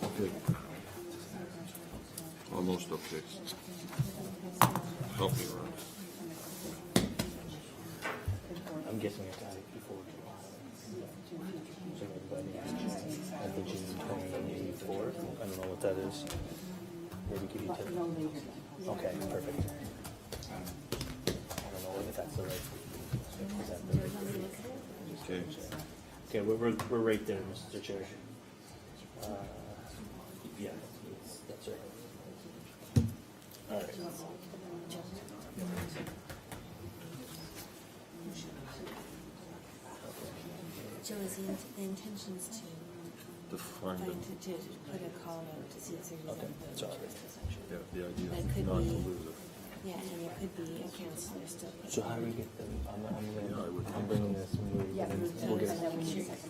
Okay. Almost okay. Help me, Ron. I'm guessing it's got it before July. So everybody, I think June 24th. I don't know what that is. Maybe give you till. Okay, perfect. I don't know if that's the right. Is that the right? Okay. Okay, we're right there, Mr. Chair. Yeah, that's right. All right. Joe, is the intentions to Define put the, a call out to see if there's Okay, that's all right. yeah, the idea That is could not to be- lose it. Yeah, and there could be a counselor still. So how do we get them? Yeah, I would- I'm bringing this. We'll get Joe, do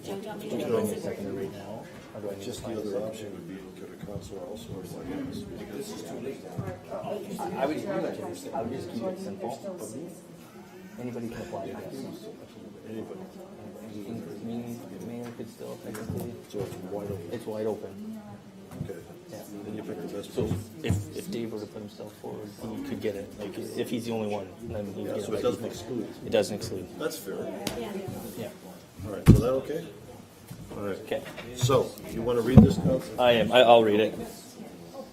you want me Do to you raise want me it? to second it right now? Or do I need to Just the find a other second? option would be to get a counselor also or what else, because it's too late. I would just keep it simple. Anybody can apply to this. Anybody. Mayor could still technically. So it's wide open. It's wide open. Okay. Yeah. Then you pick the best So person. if Dave were to put himself forward, he could get it. Like if he's the only one, then he would Yeah, get so it. it doesn't exclude. It doesn't exclude. That's fair. Yeah. All right, so that okay? All right. Okay. So, you want to read this, Counselor? I am. I'll read it.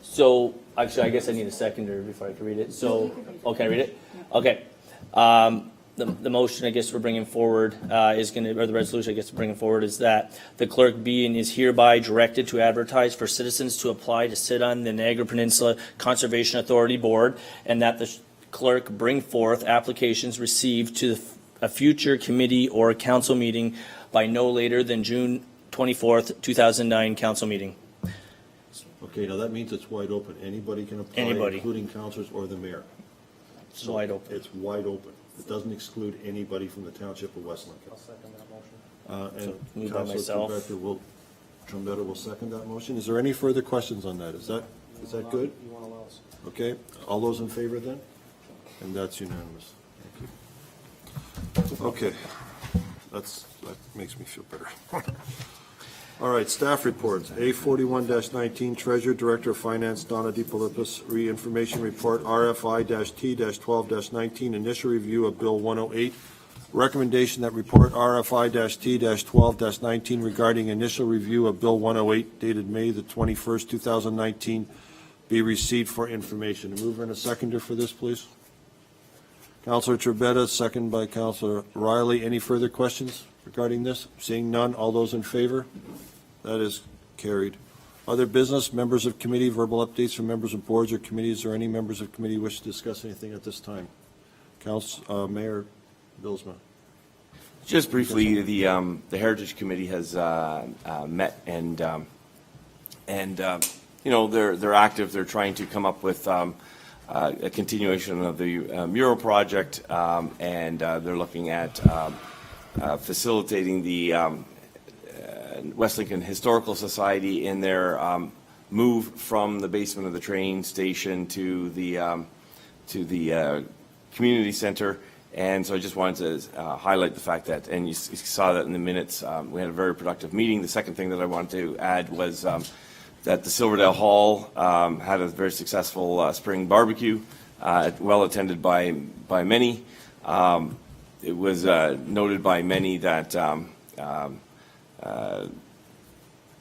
So, actually, I guess I need a seconder before I can read it. So, oh, can I read it? Okay. The motion I guess we're bringing forward is going to, or the resolution I guess we're bringing forward is that the clerk be and is hereby directed to advertise for citizens to apply to sit on the Niagara Peninsula Conservation Authority Board, and that the clerk bring forth applications received to a future committee or council meeting by no later than June 24th, 2009 council meeting. Okay, now that means it's wide open. Anybody can apply. Anybody. Including counselors or the mayor. It's wide open. It's wide open. It doesn't exclude anybody from the township of Westland. I'll second that motion. And So, moved by Councilor myself. Trombetta will second that motion. Is there any further questions on that? Is that good? You want to allow us? Okay, all those in favor then? And that's unanimous. Thank you. Okay, that makes me feel better. All right, staff reports. A41-19, Treasurer, Director of Finance, Donna DePilipis, Re-Information Report, RFI-T-12-19, Initial Review of Bill 108. Recommendation that report RFI-T-12-19 regarding initial review of Bill 108 dated May the 21st, 2019, be received for information. A mover and a seconder for this, please. Councilor Trombetta, second by Councilor Riley. Any further questions regarding this? Seeing none, all those in favor? That is carried. Other business, members of committee, verbal updates from members of boards or committees, or any members of committee wish to discuss anything at this time? Mayor Bilsma. Just briefly, the Heritage Committee has met and you know, they're active. They're trying to come up with a continuation of the mural project, and they're looking at facilitating the West Lincoln Historical Society in their move from the basement of the train station to the community center. And so I just wanted to highlight the fact that, and you saw that in the minutes, we had a very productive meeting. The second thing that I wanted to add was that the Silverdale Hall had a very successful spring barbecue, well attended by many. It was noted by many that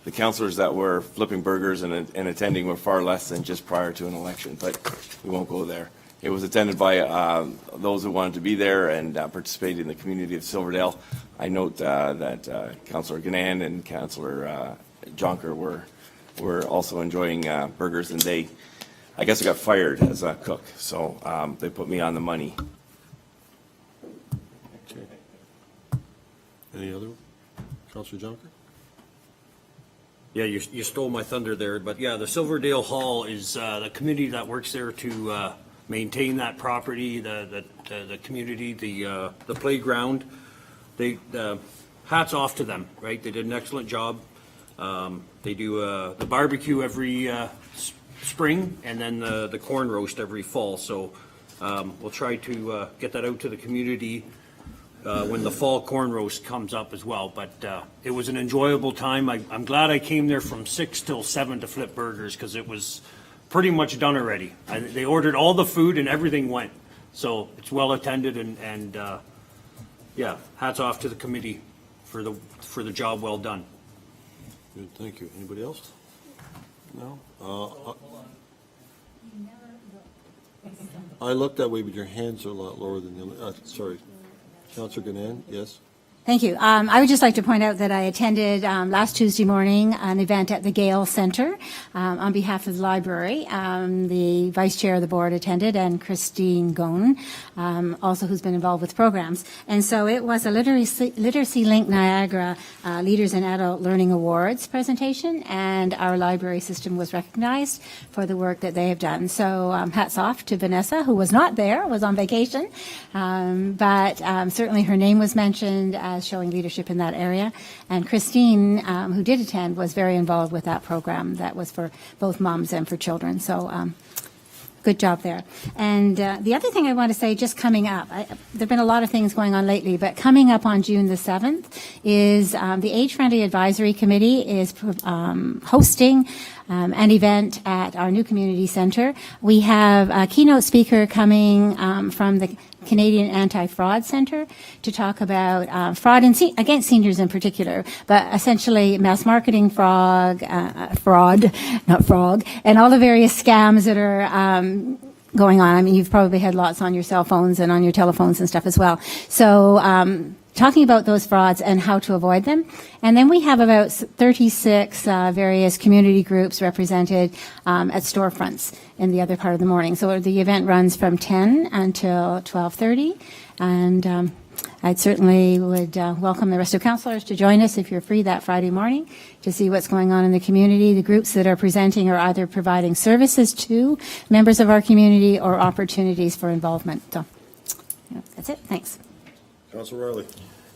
the councillors that were flipping burgers and attending were far less than just prior to an election, but we won't go there. It was attended by those who wanted to be there and participate in the community of Silverdale. I note that Councillor Ganand and Councillor Jonker were also enjoying burgers, and they, I guess I got fired as a cook, so they put me on the money. Okay. Any other? Councillor Jonker? Yeah, you stole my thunder there, but yeah, the Silverdale Hall is the community that works there to maintain that property, the community, the playground. They hats off to them, right? They did an excellent job. They do the barbecue every spring, and then the corn roast every fall. So we'll try to get that out to the community when the fall corn roast comes up as well. But it was an enjoyable time. I'm glad I came there from 6 till 7 to flip burgers, because it was pretty much done already. They ordered all the food and everything went. So it's well attended, and yeah, hats off to the committee for the job well done. Good, thank you. Anybody else? No? I looked that way, but your hands are a lot lower than the other. Sorry. Councillor Ganand, yes? Thank you. I would just like to point out that I attended last Tuesday morning an event at the Gale Center on behalf of the library. The vice chair of the board attended, and Christine Gone, also who's been involved with programs. And so it was a Literacy Link Niagara Leaders in Adult Learning Awards presentation, and our library system was recognized for the work that they have done. So hats off to Vanessa, who was not there, was on vacation, but certainly her name was mentioned as showing leadership in that area. And Christine, who did attend, was very involved with that program that was for both moms and for children. So good job there. And the other thing I want to say, just coming up, there have been a lot of things going on lately, but coming up on June the 7th is the Age Friendly Advisory Committee is hosting an event at our new community center. We have a keynote speaker coming from the Canadian Anti-Fraud Center to talk about fraud against seniors in particular, but essentially mass marketing fraud, and all the various scams that are going on. I mean, you've probably had lots on your cell phones and on your telephones and stuff as well. So talking about those frauds and how to avoid them. And then we have about 36 various community groups represented at storefronts in the other part of the morning. So the event runs from 10 until 12:30. And I certainly would welcome the rest of councillors to join us if you're free that Friday morning to see what's going on in the community. The groups that are presenting are either providing services to members of our community or opportunities for involvement. So that's it. Thanks. Councillor Riley.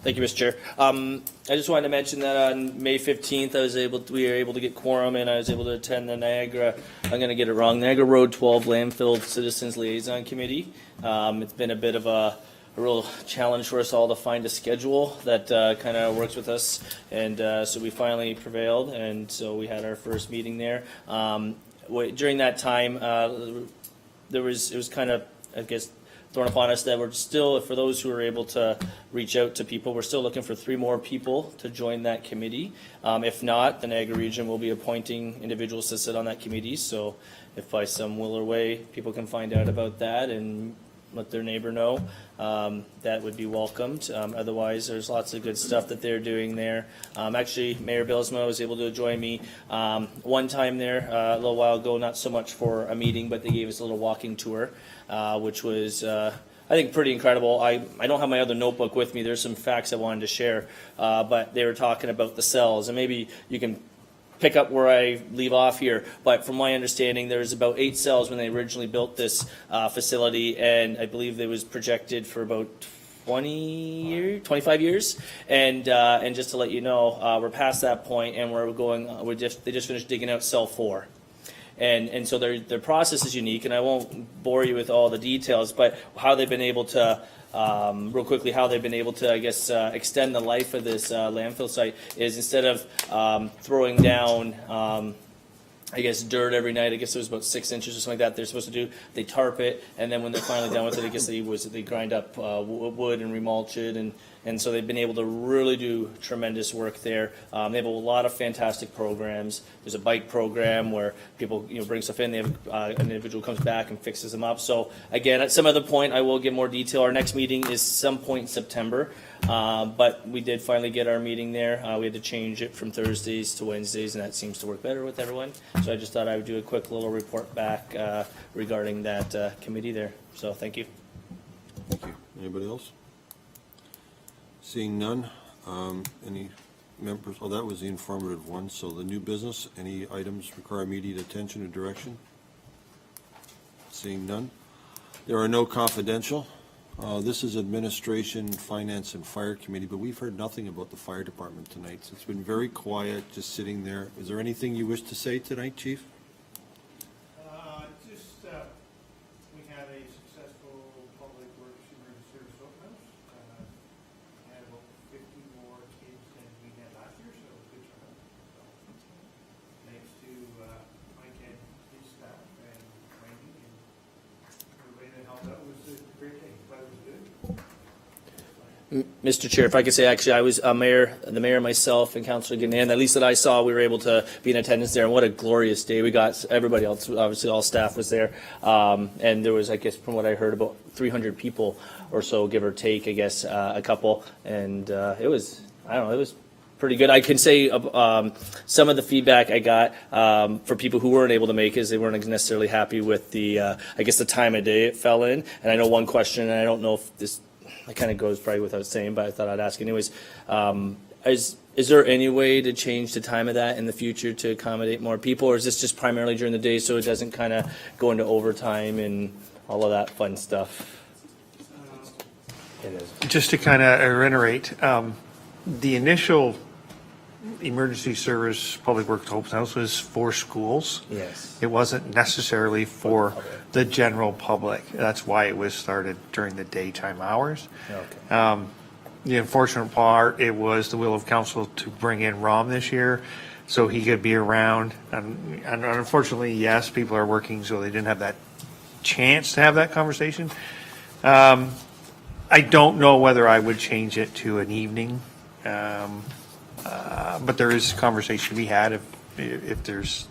Thank you, Mr. Chair. I just wanted to mention that on May 15th, we were able to get quorum, and I was able to attend the Niagara, I'm going to get it wrong, Niagara Road 12 Landfill Citizens Liaison Committee. It's been a bit of a real challenge for us all to find a schedule that kind of works with us, and so we finally prevailed, and so we had our first meeting there. During that time, it was kind of, I guess, thrown upon us that we're still, for those who are able to reach out to people, we're still looking for 3 more people to join that committee. If not, the Niagara region will be appointing individuals to sit on that committee. So if by some will or way people can find out about that and let their neighbor know, that would be welcomed. Otherwise, there's lots of good stuff that they're doing there. Actually, Mayor Bilsma was able to join me one time there a little while ago, not so much for a meeting, but they gave us a little walking tour, which was, I think, pretty incredible. I don't have my other notebook with me. There's some facts I wanted to share, but they were talking about the cells, and maybe you can pick up where I leave off here, but from my understanding, there was about 8 cells when they originally built this facility, and I believe it was projected for about 25 years. And just to let you know, we're past that point, and they just finished digging out cell 4. And so their process is unique, and I won't bore you with all the details, but how they've been able to, real quickly, how they've been able to, I guess, extend the life of this landfill site is instead of throwing down, I guess, dirt every night, I guess it was about 6 inches or something like that, they're supposed to do, they tarp it, and then when they're finally done with it, I guess they grind up wood and remulch it, and so they've been able to really do tremendous work there. They have a lot of fantastic programs. There's a bike program where people bring stuff in. They have an individual comes back and fixes them up. So again, at some other point, I will give more detail. Our next meeting is some point in September, but we did finally get our meeting there. We had to change it from Thursdays to Wednesdays, and that seems to work better with everyone. So I just thought I would do a quick little report back regarding that committee there. So thank you. Thank you. Anybody else? Seeing none, any members, oh, that was the informative one, so the new business, any items require immediate attention or direction? Seeing none. There are no confidential. This is Administration, Finance, and Fire Committee, but we've heard nothing about the Fire Department tonight, so it's been very quiet, just sitting there. Is there anything you wish to say tonight, Chief? We had a successful Public Works Emergency Service open house. Had about 50 more kids than we had last year, so good turnout. So, thanks to Mike and his staff and Randy and everybody that helped out. It was a great day. Weather was good. Mr. Chair, if I could say, actually, I was the mayor, myself, and Councillor Gannon, at least that I saw, we were able to be in attendance there, and what a glorious day we got. Everybody else, obviously all staff was there, and there was, I guess, from what I heard, about 300 people or so, give or take, I guess, a couple, and it was, I don't know, it was pretty good. I can say some of the feedback I got for people who weren't able to make is they weren't necessarily happy with the, I guess, the time of day it fell in, and I know one question, and I don't know if this, it kind of goes probably without saying, but I thought I'd ask anyways. Is there any way to change the time of that in the future to accommodate more people, or is this just primarily during the day so it doesn't kind of go into overtime and all of that fun stuff? It is. Just to kind of reiterate, the initial emergency service public works open house was for schools. Yes. It wasn't necessarily for the general public. That's why it was started during the daytime hours. Okay. The unfortunate part, it was the will of council to bring in Rom this year so he could be around. And unfortunately, yes, people are working, so they didn't have that chance to have that conversation. I don't know whether I would change it to an evening. But there is conversation to be had if there's,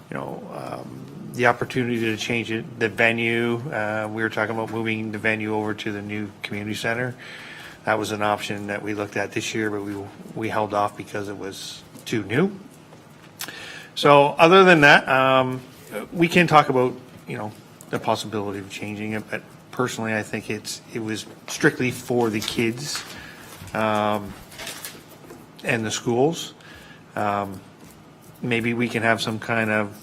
the opportunity to change it. The venue, we were talking about moving the venue over to the new community center. That was an option that we looked at this year, but we held off because it was too new. So other than that, we can talk about, the possibility of changing it, but personally, I think it was strictly for the kids. And the schools. Maybe we can have some kind of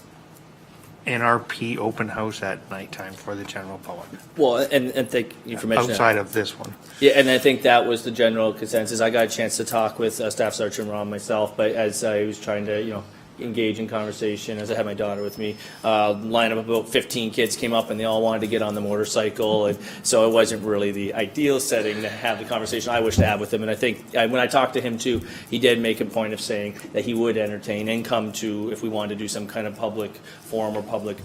NRP open house at nighttime for the general public. Well, and thank you for mentioning Outside that. of this one. Yeah, and I think that was the general consensus. I got a chance to talk with Staff Sergeant Ron myself, but as I was trying to, engage in conversation, as I had my daughter with me, line of about 15 kids came up and they all wanted to get on the motorcycle, and so it wasn't really the ideal setting to have the conversation I wish to have with him. And I think when I talked to him too, he did make a point of saying that he would entertain and come to, if we wanted to do some kind of public forum or public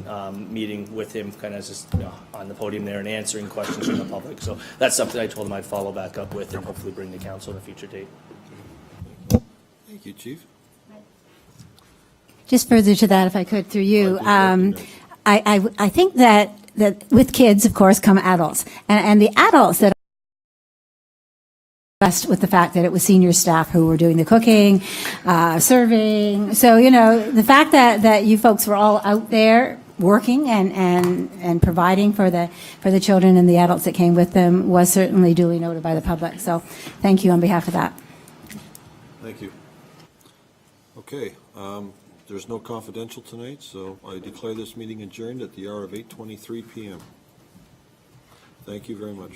meeting with him, kind of just on the podium there and answering questions from the public. So that's something I told him I'd follow back up with and hopefully bring to council in a future date. Thank you, Chief. Just further to that, if I could, through you, I think that with kids, of course, come adults, and the adults that blessed with the fact that it was senior staff who were doing the cooking, serving. So the fact that you folks were all out there working and providing for the children and the adults that came with them was certainly duly noted by the public. So thank you on behalf of that. Thank you. Okay. There's no confidential tonight, so I declare this meeting adjourned at the hour of 8:23 p.m. Thank you very much.